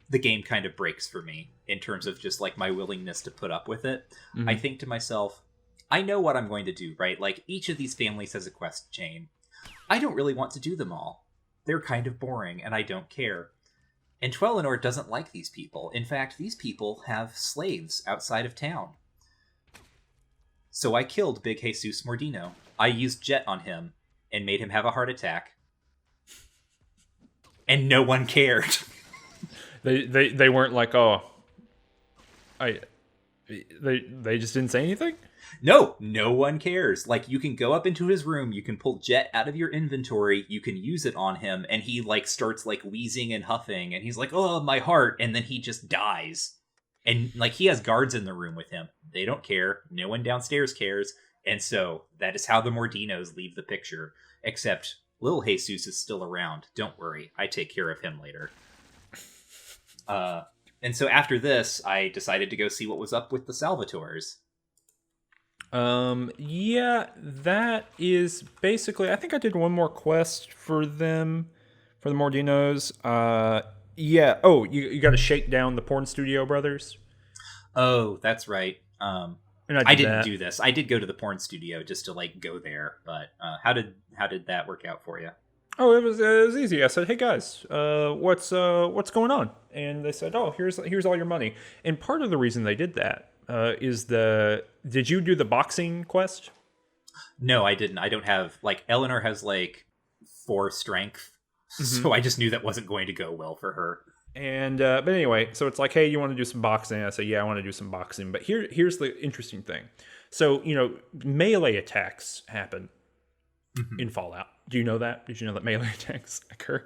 S2: the game kind of breaks for me in terms of just like my willingness to put up with it. I think to myself, I know what I'm going to do, right? Like each of these families has a quest chain. I don't really want to do them all. They're kind of boring, and I don't care. And Twellinor doesn't like these people. In fact, these people have slaves outside of town. So I killed Big Jesus Mordino. I used Jet on him. and made him have a heart attack. And no one cared.
S1: They weren't like, oh, they just didn't say anything?
S2: No one cares. Like, you can go up into his room, you can pull Jet out of your inventory, you can use it on him, and he like starts like wheezing and huffing, and he's like, oh, my heart, and then he just dies. And like, he has guards in the room with him. They don't care. No one downstairs cares. And so that is how the Mordinos leave the picture. Except little Jesus is still around. Don't worry, I take care of him later. And so after this, I decided to go see what was up with the Salvatores.
S1: Yeah, that is basically, I think I did one more quest for them, for the Mordinos. Yeah. Oh, you got to shake down the porn studio brothers.
S2: Oh, that's right.
S1: And
S2: I didn't do this. I did go to the porn studio just to like go there. But how did that work out for you?
S1: Oh, it was easy. I said, "Hey guys, what's going on?" And they said, "Oh, here's all your money." And part of the reason they did that is did you do the boxing quest?
S2: No, I didn't. I don't have, like, Eleanor has like 4 strength, so I just knew that wasn't going to go well for her.
S1: And but anyway, so it's like, hey, you want to do some boxing? I say, yeah, I want to do some boxing. But here's the interesting thing. So, melee attacks happen in Fallout. Do you know that? Did you know that melee attacks occur?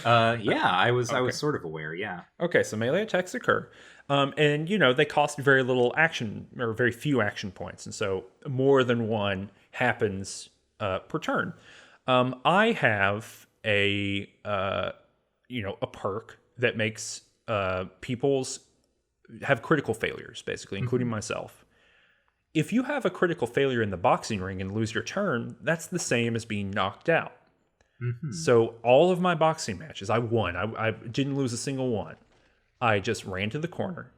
S2: Yeah, I was sort of aware, yeah.
S1: Okay, so melee attacks occur. And they cost very little action, or very few action points. And so more than one happens per turn. I have a perk that makes people's have critical failures, basically, including myself. If you have a critical failure in the boxing ring and lose your turn, that's the same as being knocked out. So all of my boxing matches, I won. I didn't lose a single one. I just ran to the corner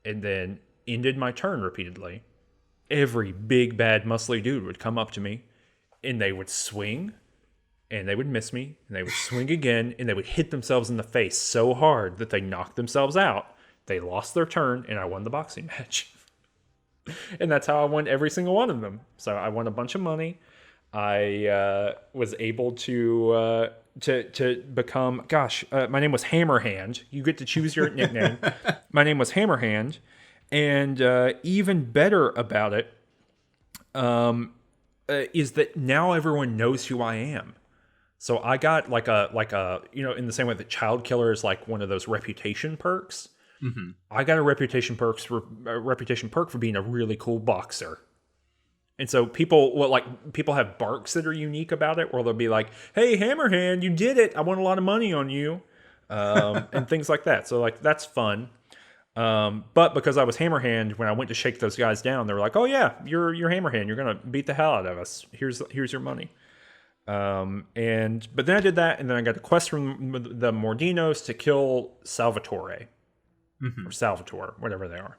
S1: and then ended my turn repeatedly. Every big, bad, muscly dude would come up to me, and they would swing, and they would miss me, and they would swing again, and they would hit themselves in the face so hard that they knocked themselves out. They lost their turn, and I won the boxing match. And that's how I won every single one of them. So I won a bunch of money. I was able to become, my name was Hammerhand. You get to choose your nickname. My name was Hammerhand. And even better about it is that now everyone knows who I am. So I got like a in the same way that Child Killer is like one of those reputation perks. I got a reputation perk for being a really cool boxer. And so people have barks that are unique about it, where they'll be like, "Hey, Hammerhand, you did it! I won a lot of money on you," and things like that. So like that's fun. But because I was Hammerhand, when I went to shake those guys down, they were like, "Oh yeah, you're Hammerhand. You're gonna beat the hell out of us. Here's your money." But then I did that, and then I got a quest from the Mordinos to kill Salvatore. Or Salvatore, whatever they are.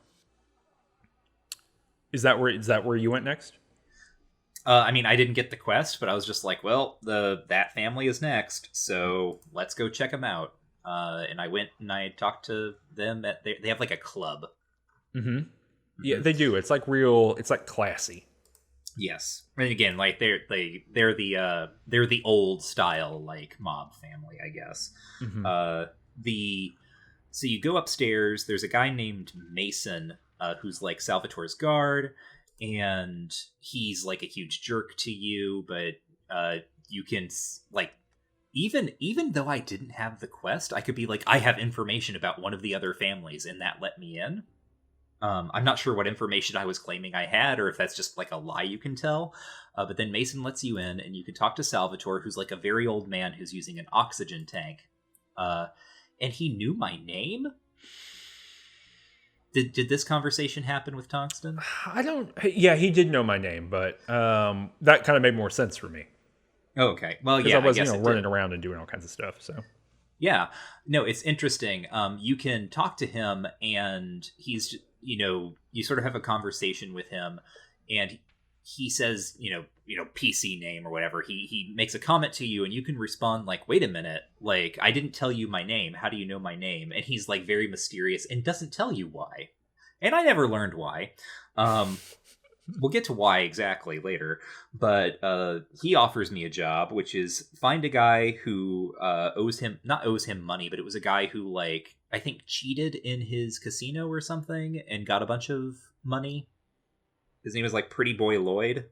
S1: Is that where you went next?
S2: I mean, I didn't get the quest, but I was just like, well, that family is next, so let's go check them out. And I went and I talked to them. They have like a club.
S1: Yeah, they do. It's like real. It's like classy.
S2: Yes, and again, like they're the old style like mob family, I guess. So you go upstairs. There's a guy named Mason who's like Salvatore's guard, and he's like a huge jerk to you. But you can like even though I didn't have the quest, I could be like, I have information about one of the other families, and that let me in. I'm not sure what information I was claiming I had, or if that's just like a lie you can tell. But then Mason lets you in, and you can talk to Salvatore, who's like a very old man who's using an oxygen tank. And he knew my name? Did this conversation happen with Tungsten?
S1: Yeah, he did know my name, but that kind of made more sense for me.
S2: Oh, okay. Well, yeah,
S1: I was running around and doing all kinds of stuff, so.
S2: Yeah. No, it's interesting. You can talk to him, and he's, you sort of have a conversation with him, and he says, PC name or whatever. He makes a comment to you, and you can respond like, wait a minute, like, I didn't tell you my name. How do you know my name? And he's like very mysterious and doesn't tell you why. And I never learned why. We'll get to why exactly later, but he offers me a job, which is find a guy who not owes him money, but it was a guy who, like, I think cheated in his casino or something and got a bunch of money. His name is like Pretty Boy Lloyd.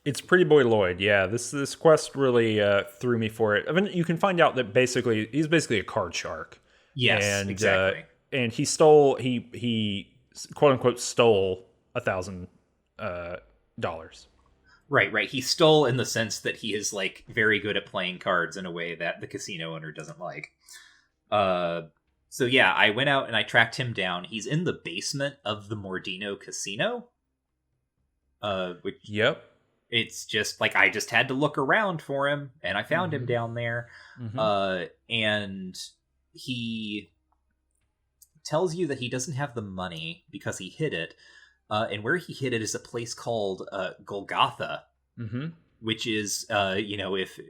S1: It's Pretty Boy Lloyd. Yeah, this quest really threw me for it. I mean, you can find out that he's basically a card shark.
S2: Yes,
S1: and,
S2: exactly.
S1: And he quote unquote stole $1,000.
S2: Right. He stole in the sense that he is, like, very good at playing cards in a way that the casino owner doesn't like. So yeah, I went out and I tracked him down. He's in the basement of the Mordino casino. Which
S1: Yep.
S2: It's just like I just had to look around for him, and I found him down there. And he tells you that he doesn't have the money because he hid it. And where he hid it is a place called Golgotha, which is, if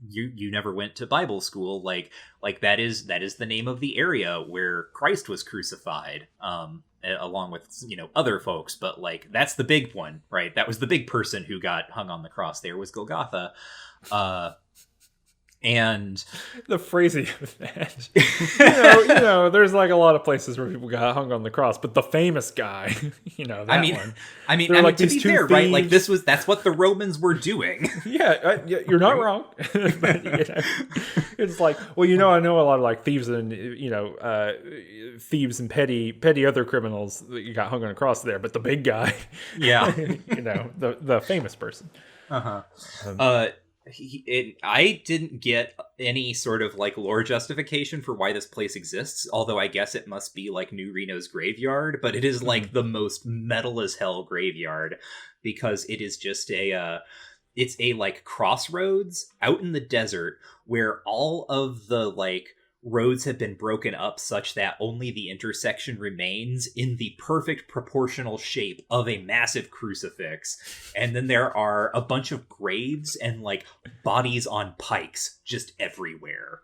S2: you never went to Bible school, like that is the name of the area where Christ was crucified, along with other folks. But, like, that's the big one, right? That was the big person who got hung on the cross. There was Golgotha. And
S1: the phrasing of that, there's like a lot of places where people got hung on the cross, but the famous guy, that one.
S2: I mean, like, to be fair, right? Like, that's what the Romans were doing.
S1: Yeah, you're not wrong. But, it's like, well, I know a lot of, like, thieves and petty other criminals that got hung on a cross there, but the big guy,
S2: yeah,
S1: the famous person.
S2: I didn't get any sort of, like, lore justification for why this place exists, although I guess it must be like New Reno's graveyard, but it is like the most metal as hell graveyard, because it is just it's a like crossroads out in the desert where all of the, like, roads have been broken up such that only the intersection remains in the perfect proportional shape of a massive crucifix. And then there are a bunch of graves and, like, bodies on pikes just everywhere.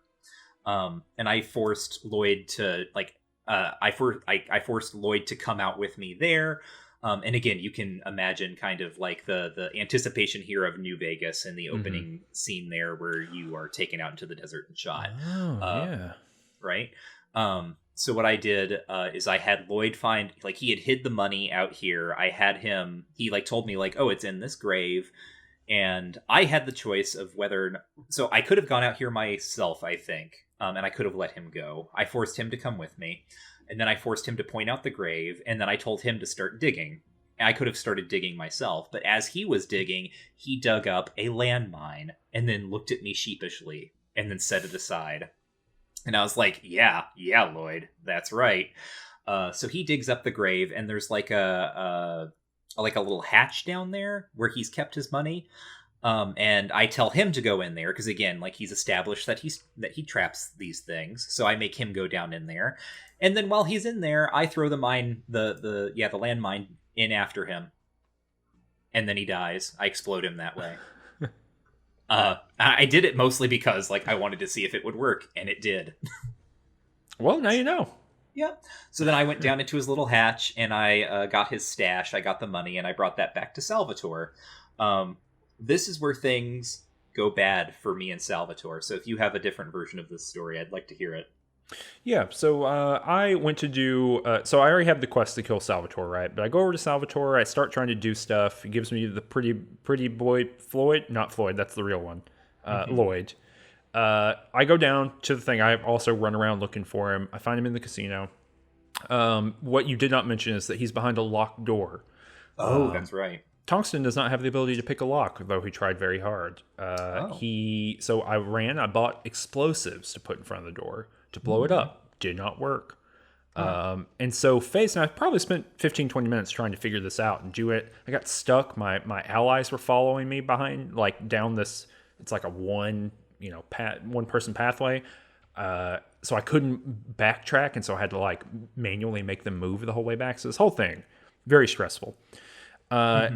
S2: And I forced Lloyd to, like, I forced Lloyd to come out with me there. And again, you can imagine kind of like the anticipation here of New Vegas and the opening scene there where you are taken out into the desert and shot.
S1: Yeah.
S2: Right. So what I did is I had Lloyd find, like, he had hid the money out here. I had him, he, like, told me, like, oh, it's in this grave. And I had the choice of whether, so I could have gone out here myself, I think. And I could have let him go. I forced him to come with me. And then I forced him to point out the grave, and then I told him to start digging. I could have started digging myself, but as he was digging, he dug up a landmine and then looked at me sheepishly and then set it aside. And I was like, yeah, Lloyd, that's right. So he digs up the grave, and there's like a little hatch down there where he's kept his money. And I tell him to go in there because, again, like, he's established that he traps these things. So I make him go down in there, and then while he's in there, I throw the landmine in after him, and then he dies. I explode him that way. I did it mostly because, like, I wanted to see if it would work, and it did.
S1: Well, now you know.
S2: Yeah. So then I went down into his little hatch, and I got his stash. I got the money, and I brought that back to Salvatore. This is where things go bad for me and Salvatore. So if you have a different version of this story, I'd like to hear it.
S1: Yeah, so I went to do... so I already have the quest to kill Salvatore, right? But I go over to Salvatore, I start trying to do stuff. He gives me the pretty boy Floyd. Not Floyd, that's the real one. Lloyd. I go down to the thing. I also run around looking for him. I find him in the casino. What you did not mention is that he's behind a locked door.
S2: Oh, that's right.
S1: Tungsten does not have the ability to pick a lock, though he tried very hard. So I bought explosives to put in front of the door to blow it up. Did not work. And so Faze and I probably spent 15, 20 minutes trying to figure this out and do it. I got stuck. My allies were following me behind, like, down this, it's like a one person pathway. So I couldn't backtrack, and so I had to, like, manually make them move the whole way back. So this whole thing, very stressful. So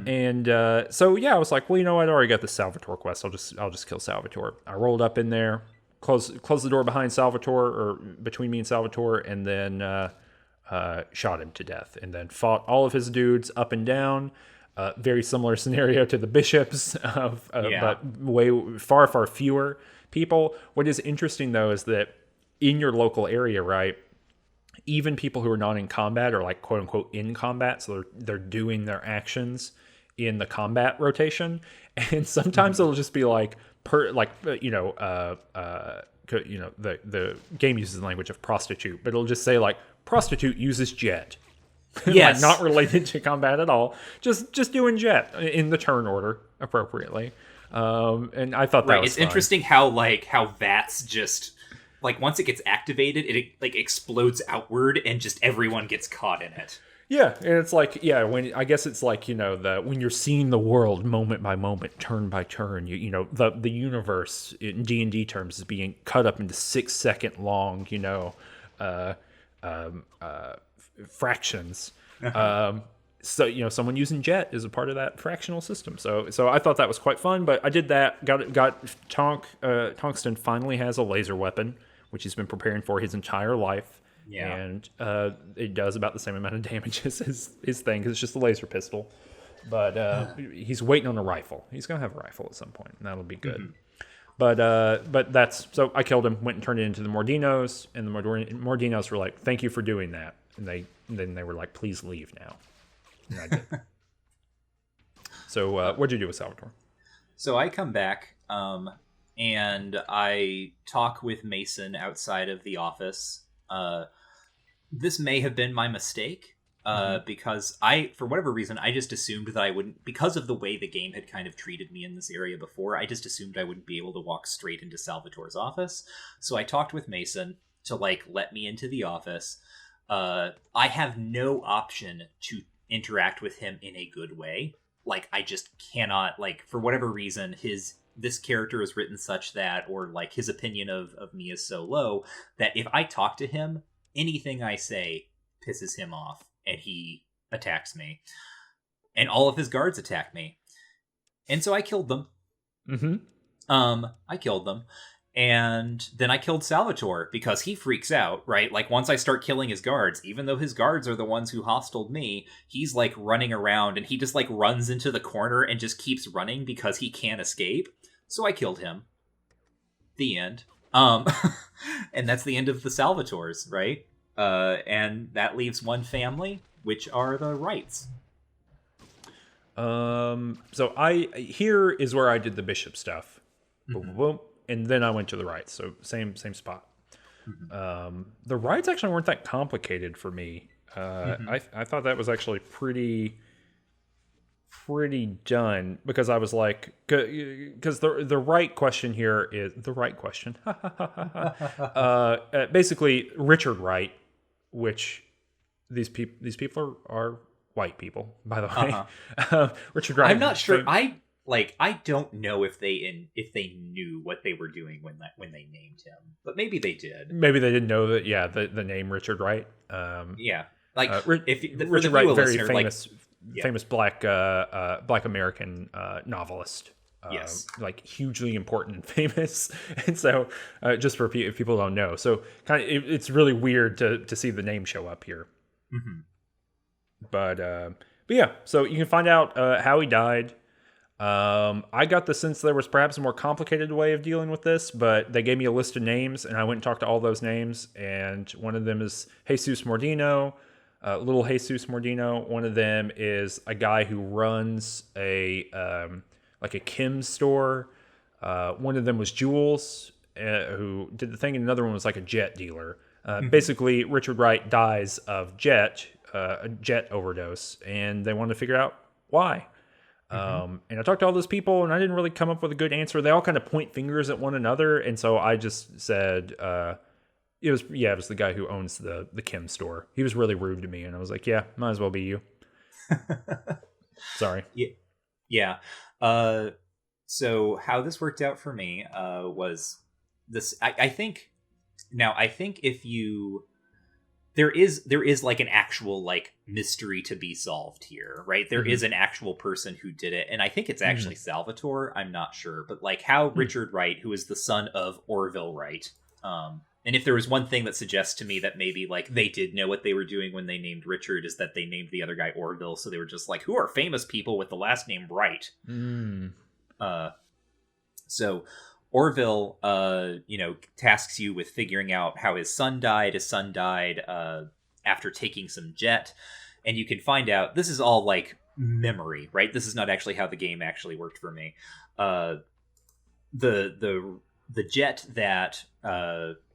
S1: yeah, I was like, well, I'd already got the Salvatore quest. I'll just kill Salvatore. I rolled up in there, closed the door behind Salvatore, or between me and Salvatore, and then shot him to death, and then fought all of his dudes up and down. Very similar scenario to the bishops, but far fewer people. What is interesting, though, is that in your local area, right, even people who are not in combat are like quote unquote in combat, so they're doing their actions in the combat rotation, and sometimes it'll just be like the game uses the language of prostitute, but it'll just say like prostitute uses jet.
S2: Yes.
S1: Like not related to combat at all. Just doing jet in the turn order appropriately. And I thought that was
S2: It's
S1: fun.
S2: interesting how VATS just like once it gets activated, it like explodes outward and just everyone gets caught in it.
S1: Yeah, and it's like when I guess it's like when you're seeing the world moment by moment, turn by turn, the universe in D&D terms is being cut up into 6-second long fractions. So someone using jet is a part of that fractional system. So I thought that was quite fun. But I did that. Got Tungsten finally has a laser weapon, which he's been preparing for his entire life. Yeah, and it does about the same amount of damage as his thing because it's just a laser pistol. But he's waiting on a rifle. He's gonna have a rifle at some point, and that'll be good. Mm-hmm. But that's so I killed him. Went and turned it into the Mordinos, and the Mordinos were like, "Thank you for doing that." And then they were like, "Please leave now." And I did. So what'd you do with Salvatore?
S2: So I come back, and I talk with Mason outside of the office. This may have been my mistake, because for whatever reason, I just assumed that I wouldn't, because of the way the game had kind of treated me in this area before, I just assumed I wouldn't be able to walk straight into Salvatore's office. So I talked with Mason to let me into the office. I have no option to interact with him in a good way. I just cannot, for whatever reason, this character is written such that, or his opinion of me is so low that if I talk to him, anything I say pisses him off and he attacks me. And all of his guards attack me. And so I killed them. Mm-hmm. I killed them. And then I killed Salvatore because he freaks out, right? Once I start killing his guards, even though his guards are the ones who hostiled me, he's running around and he just runs into the corner and just keeps running because he can't escape. So I killed him. The end. And that's the end of the Salvatores, right? And that leaves one family, which are the Wrights.
S1: So here is where I did the bishop stuff. Mm-hmm. And then I went to the Wrights, so same spot. Mm-hmm. The Wrights actually weren't that complicated for me. I thought that was actually pretty done because I was because the right question here is the right question. Basically, Richard Wright, which these people are white people, by the way. Richard Wright.
S2: I'm not sure. I don't know if they knew what they were doing when they named him, but maybe they did.
S1: Maybe they didn't know that. Yeah, the name Richard Wright.
S2: Richard
S1: Wright, very famous black American novelist.
S2: Yes,
S1: hugely important and famous. And so, just for if people don't know, so it's really weird to see the name show up here. Mm-hmm. But yeah, so you can find out how he died. I got the sense there was perhaps a more complicated way of dealing with this, but they gave me a list of names, and I went and talked to all those names, and one of them is Jesus Mordino, little Jesus Mordino. One of them is a guy who runs a chem store. One of them was Jules, who did the thing, and another one was a jet dealer. Basically, Richard Wright dies of a jet overdose, and they wanted to figure out why. And I talked to all those people, and I didn't really come up with a good answer. They all kind of point fingers at one another, and so I just said, it was the guy who owns the chem store. He was really rude to me, and I was like, yeah, might as well be you. Sorry.
S2: Yeah. So how this worked out for me was this. I think if you. There is an actual mystery to be solved here, right? There is an actual person who did it, and I think it's actually Salvatore. I'm not sure, but how Richard Wright, who is the son of Orville Wright, And if there was one thing that suggests to me that maybe like they did know what they were doing when they named Richard, is that they named the other guy Orville. So they were just like, who are famous people with the last name Wright? So Orville, tasks you with figuring out how his son died. His son died after taking some jet. And you can find out, this is all like memory, right? This is not actually how the game actually worked for me. The jet that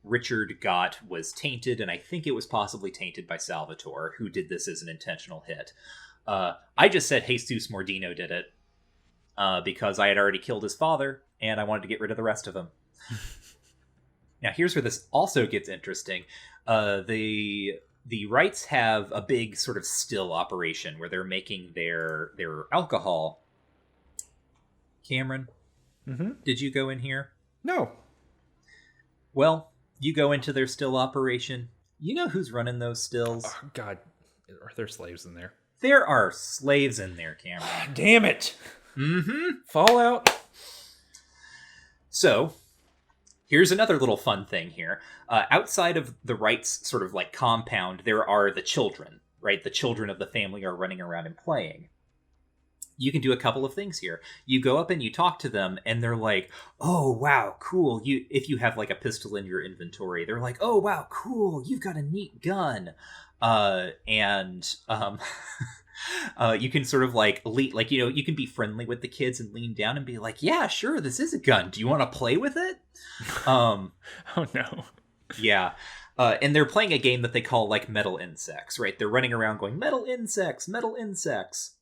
S2: Richard got was tainted, and I think it was possibly tainted by Salvatore, who did this as an intentional hit. I just said Jesus Mordino did it because I had already killed his father, and I wanted to get rid of the rest of them. Now, here's where this also gets interesting. The Wrights have a big sort of still operation where they're making their alcohol. Cameron, did you go in here?
S1: No.
S2: Well, you go into their still operation. You know who's running those stills?
S1: Oh, God. Are there slaves in there?
S2: There are slaves in there, Cameron.
S1: Damn it.
S2: Mm-hmm.
S1: Fallout.
S2: So, here's another little fun thing here. Outside of the Wrights' sort of like compound, there are the children, right? The children of the family are running around and playing. You can do a couple of things here. You go up and you talk to them, and they're like, "Oh wow, cool!" If you have like a pistol in your inventory, they're like, "Oh wow, cool! You've got a neat gun," you can sort of like you can be friendly with the kids and lean down and be like, "Yeah, sure, this is a gun. Do you want to play with it?"
S1: Oh no.
S2: Yeah. And they're playing a game that they call like metal insects, right? They're running around going, metal insects, metal insects.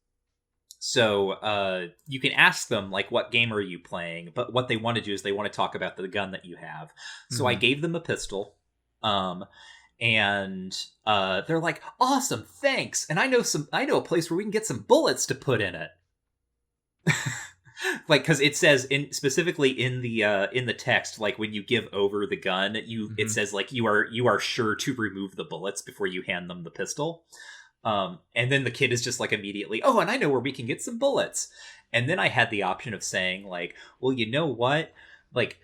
S2: So you can ask them, like, what game are you playing? But what they want to do is they want to talk about the gun that you have. So I gave them a pistol. And they're like, awesome, thanks. And I know a place where we can get some bullets to put in it. Like, because it says specifically in the text, like when you give over the gun, it says like you are sure to remove the bullets before you hand them the pistol. And then the kid is just like immediately, oh, and I know where we can get some bullets. And then I had the option of saying like, well, you know what? Like,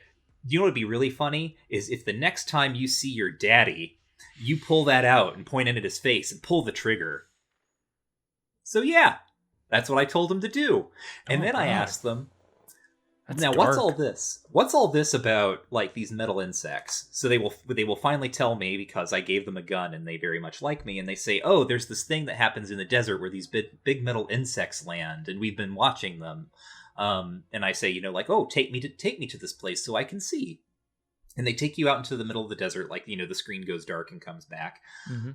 S2: you know what would be really funny is if the next time you see your daddy, you pull that out and point it at his face and pull the trigger. So yeah, that's what I told him to do. And then I asked them,
S1: That's
S2: now,
S1: dark.
S2: what's all this? What's all this about, like, these metal insects? So they will finally tell me, because I gave them a gun and they very much like me, and they say, oh, there's this thing that happens in the desert where these big metal insects land, and we've been watching them. And I say, oh, take me to this place so I can see. And they take you out into the middle of the desert, like, the screen goes dark and comes back.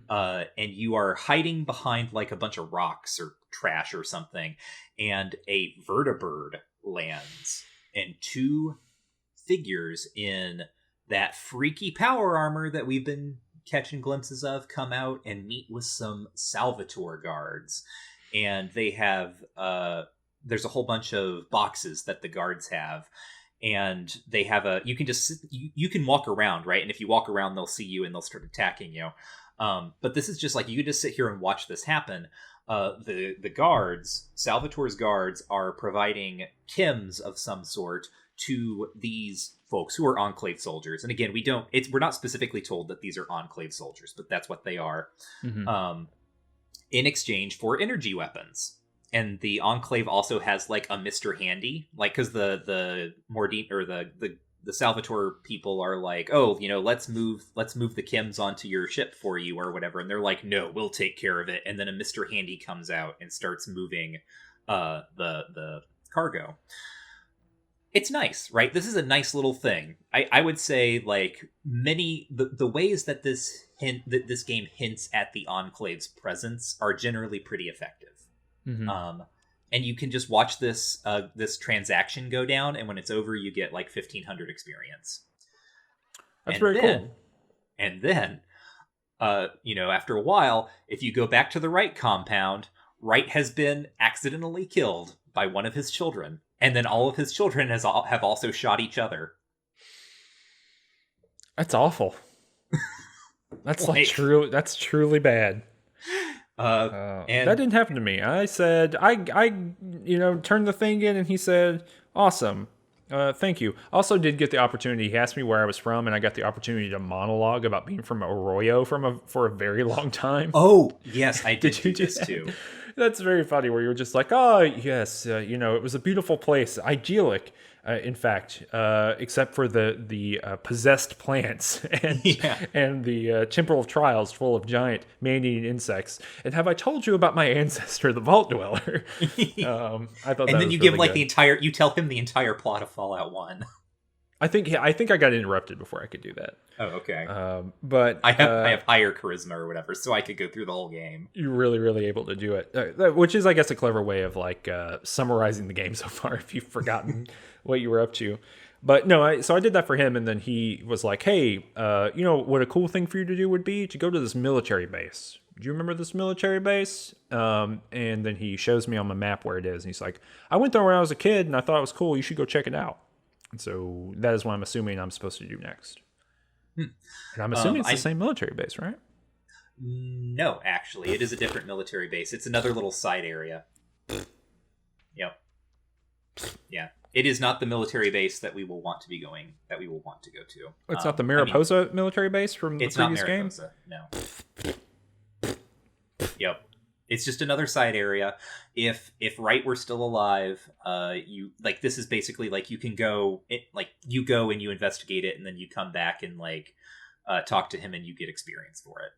S2: And you are hiding behind, like, a bunch of rocks or trash or something, and a vertibird lands. And two figures in that freaky power armor that we've been catching glimpses of come out and meet with some Salvatore guards. And they have, there's a whole bunch of boxes that the guards have. And they have you can just, you can walk around, right? And if you walk around, they'll see you and they'll start attacking you. But this is just like, you can just sit here and watch this happen. The guards, Salvatore's guards, are providing chems of some sort to these folks who are Enclave soldiers. And again, we're not specifically told that these are Enclave soldiers, but that's what they are. In exchange for energy weapons. And the Enclave also has like a Mr. Handy, like, because the Mordin or the Salvatore people are like, oh, let's move the chems onto your ship for you or whatever. And they're like, no, we'll take care of it. And then a Mr. Handy comes out and starts moving the cargo. It's nice, right? This is a nice little thing. I would say like the ways that this game hints at the Enclave's presence are generally pretty effective. And you can just watch this transaction go down, and when it's over, you get like 1,500 experience.
S1: That's very cool.
S2: And then, after a while, if you go back to the Wright compound, Wright has been accidentally killed by one of his children, and then all of his children have also shot each other.
S1: That's awful. That's that's truly bad. And that didn't happen to me. I said, I turned the thing in, and he said, awesome, Thank you. Also, did get the opportunity. He asked me where I was from, and I got the opportunity to monologue about being from Arroyo for a very long time.
S2: Oh, yes, I did
S1: Did
S2: do
S1: you do
S2: this
S1: that?
S2: too.
S1: That's very funny. Where you were just like, "Oh, yes, it was a beautiful place, idyllic, in fact, except for the possessed plants and
S2: Yeah.
S1: and the temporal trials full of giant man-eating insects. And have I told you about my ancestor, the Vault Dweller?" I thought that
S2: And then
S1: was
S2: you give
S1: really
S2: like
S1: good.
S2: you tell him the entire plot of Fallout 1.
S1: I think I got interrupted before I could do that.
S2: Oh, okay.
S1: But
S2: I have higher charisma or whatever, so I could go through the whole game.
S1: you're really able to do it, which is, I guess, a clever way of like summarizing the game so far if you've forgotten what you were up to. But no, so I did that for him, and then he was like, "Hey, what a cool thing for you to do would be to go to this military base. Do you remember this military base?" And then he shows me on my map where it is, and he's like, "I went there when I was a kid, and I thought it was cool. You should go check it out." And so that is what I'm assuming I'm supposed to do next. And I'm assuming it's the same military base, right?
S2: No, actually, it is a different military base. It's another little side area. Yep. Yeah. It is not the military base that we will want to be going, that we will want to go to.
S1: It's not the Mariposa military base from the
S2: it's not
S1: previous game?
S2: Mariposa, no. Yep. It's just another side area. If Wright were still alive, you like this is basically like you can go you go and you investigate it, and then you come back and like talk to him and you get experience for it.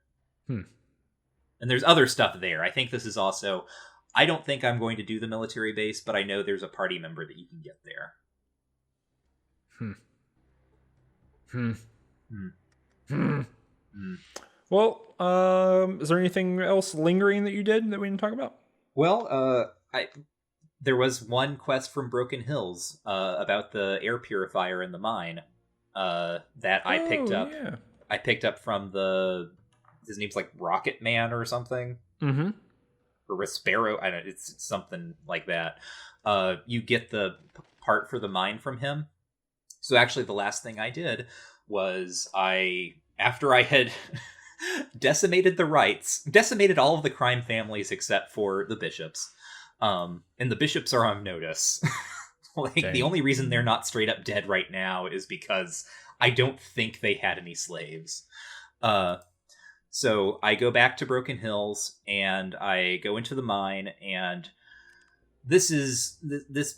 S2: And there's other stuff there. I think this is also. I don't think I'm going to do the military base, but I know there's a party member that you can get there.
S1: Well, is there anything else lingering that you did that we didn't talk about?
S2: Well, there was one quest from Broken Hills about the air purifier in the mine that I picked up.
S1: Yeah.
S2: I picked up from his name's like Rocket Man or something.
S1: Mm-hmm.
S2: Or Rispero, I don't. It's something like that. You get the part for the mine from him. So actually, the last thing I did was after I had decimated the Wrights, decimated all of the crime families except for the bishops, and the bishops are on notice.
S1: Dang.
S2: The only reason they're not straight up dead right now is because I don't think they had any slaves. So I go back to Broken Hills and I go into the mine, and this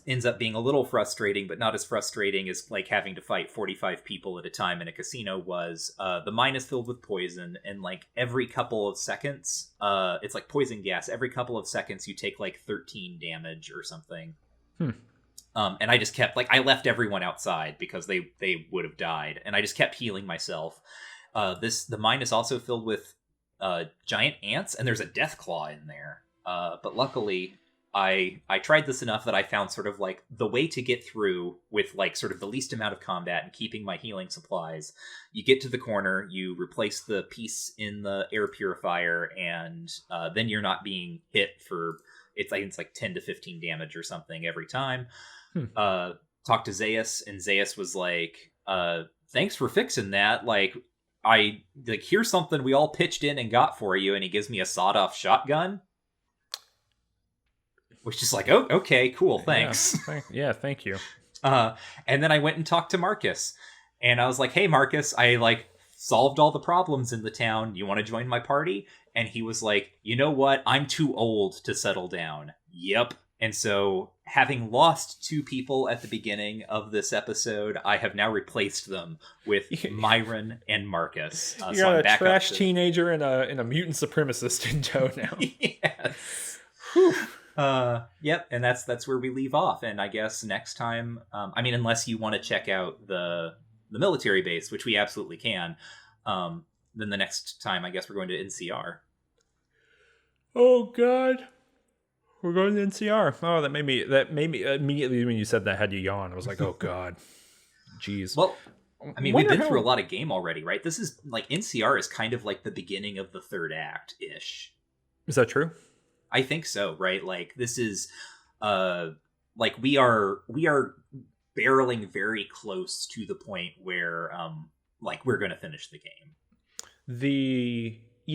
S2: ends up being a little frustrating, but not as frustrating as like having to fight 45 people at a time in a casino was. The mine is filled with poison, and like every couple of seconds, it's like poison gas. Every couple of seconds you take like 13 damage or something. And I just kept I left everyone outside because they would have died, and I just kept healing myself. The mine is also filled with giant ants, and there's a death claw in there. But luckily, I tried this enough that I found sort of like the way to get through with like sort of the least amount of combat and keeping my healing supplies. You get to the corner, you replace the piece in the air purifier, and then you're not being hit for it's like 10 to 15 damage or something every time. Talked to Zaius, and Zaius was like, "Thanks for fixing that. Here's something we all pitched in and got for you," and he gives me a sawed-off shotgun. Which is like, oh, okay, cool, thanks.
S1: Yeah, thank you.
S2: And then I went and talked to Marcus. And I was like, "Hey, Marcus, I solved all the problems in the town. You want to join my party?" And he was like, "You know what? I'm too old to settle down." Yep. And so, having lost 2 people at the beginning of this episode, I have now replaced them with Myron and Marcus.
S1: You got a trash teenager and a mutant supremacist in tow now.
S2: Yes. Yep, and that's where we leave off. And I guess next time, unless you want to check out the military base, which we absolutely can, then the next time I guess we're going to NCR.
S1: Oh God, we're going to NCR. Oh, that made me immediately when you said that, I had you yawn. I was like, oh God, jeez.
S2: Well, we've been through a lot of game already, right? This is NCR is kind of like the beginning of the third act ish.
S1: Is that true?
S2: I think so, right? This is we are barreling very close to the point where we're going to finish the game.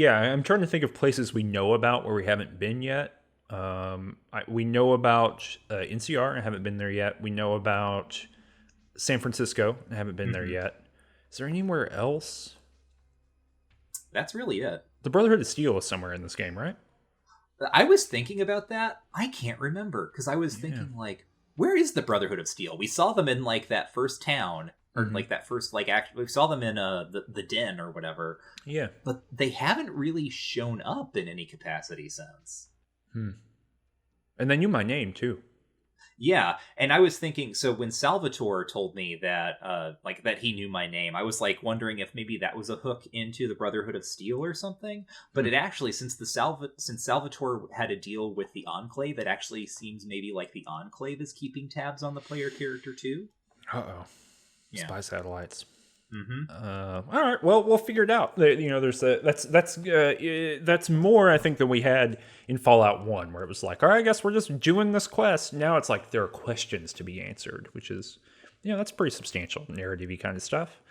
S1: I'm trying to think of places we know about where we haven't been yet. We know about NCR. I haven't been there yet. We know about San Francisco. I haven't been there yet. Is there anywhere else?
S2: That's really it.
S1: The Brotherhood of Steel is somewhere in this game, right?
S2: I was thinking about that. I can't remember because I was thinking like, where is the Brotherhood of Steel? We saw them in like that first town, or like that first like act. We saw them in the den or whatever.
S1: Yeah,
S2: but they haven't really shown up in any capacity since.
S1: And they knew my name too.
S2: Yeah, and I was thinking, so when Salvatore told me that, that he knew my name, I was like wondering if maybe that was a hook into the Brotherhood of Steel or something. But it actually, since Salvatore had a deal with the Enclave, it actually seems maybe like the Enclave is keeping tabs on the player character too.
S1: Spy satellites.
S2: Mm-hmm.
S1: All right. Well, we'll figure it out. There's that's more I think than we had in Fallout 1, where it was like, all right, I guess we're just doing this quest. Now it's like there are questions to be answered, which is, that's pretty substantial narrative-y kind of stuff.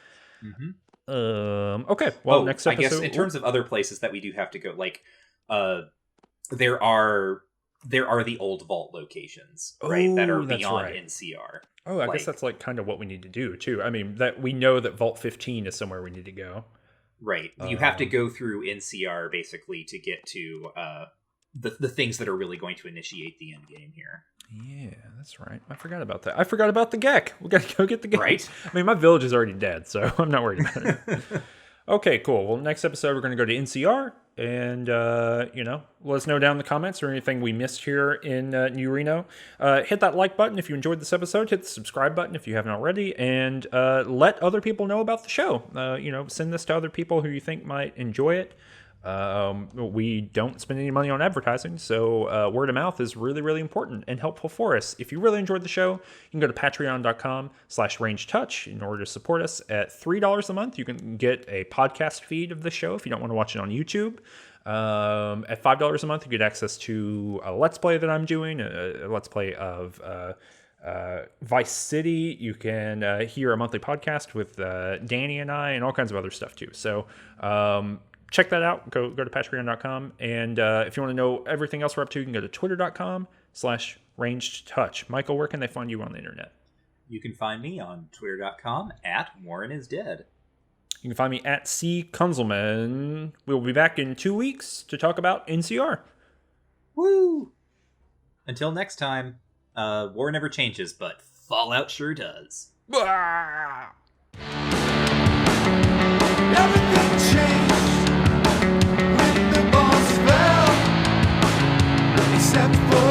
S1: Okay. Well, next episode.
S2: I guess in terms of other places that we do have to go, like, there are the old vault locations, right, that are beyond NCR.
S1: Oh, I guess that's like kind of what we need to do too. I mean, that we know that Vault 15 is somewhere we need to go.
S2: Right. You have to go through NCR basically to get to the things that are really going to initiate the end game here.
S1: Yeah, that's right. I forgot about that. I forgot about the Gek. We got to go get the Gek.
S2: Right.
S1: I mean, my village is already dead, so I'm not worried about it. Okay, cool. Well, next episode we're going to go to NCR and, let us know down in the comments or anything we missed here in New Reno. Hit that like button if you enjoyed this episode. Hit the subscribe button if you haven't already. And let other people know about the show. Send this to other people who you think might enjoy it. We don't spend any money on advertising, so word of mouth is really, really important and helpful for us. If you really enjoyed the show, you can go to patreon.com/rangetouch in order to support us. At $3 a month, you can get a podcast feed of the show if you don't want to watch it on YouTube. At $5 a month, you get access to a Let's Play that I'm doing, a Let's Play of Vice City. You can hear a monthly podcast with Danny and I and all kinds of other stuff too. So check that out. Go to patreon.com. And if you want to know everything else we're up to, you can go to twitter.com/rangedtouch. Michael, where can they find you on the internet?
S2: You can find me on twitter.com @WarrenIsDead.
S1: You can find me at C. Kunzelman. We'll be back in 2 weeks to talk about NCR.
S2: Woo! Until next time, war never changes, but Fallout sure does.
S3: Everything changed when the bombs fell, except for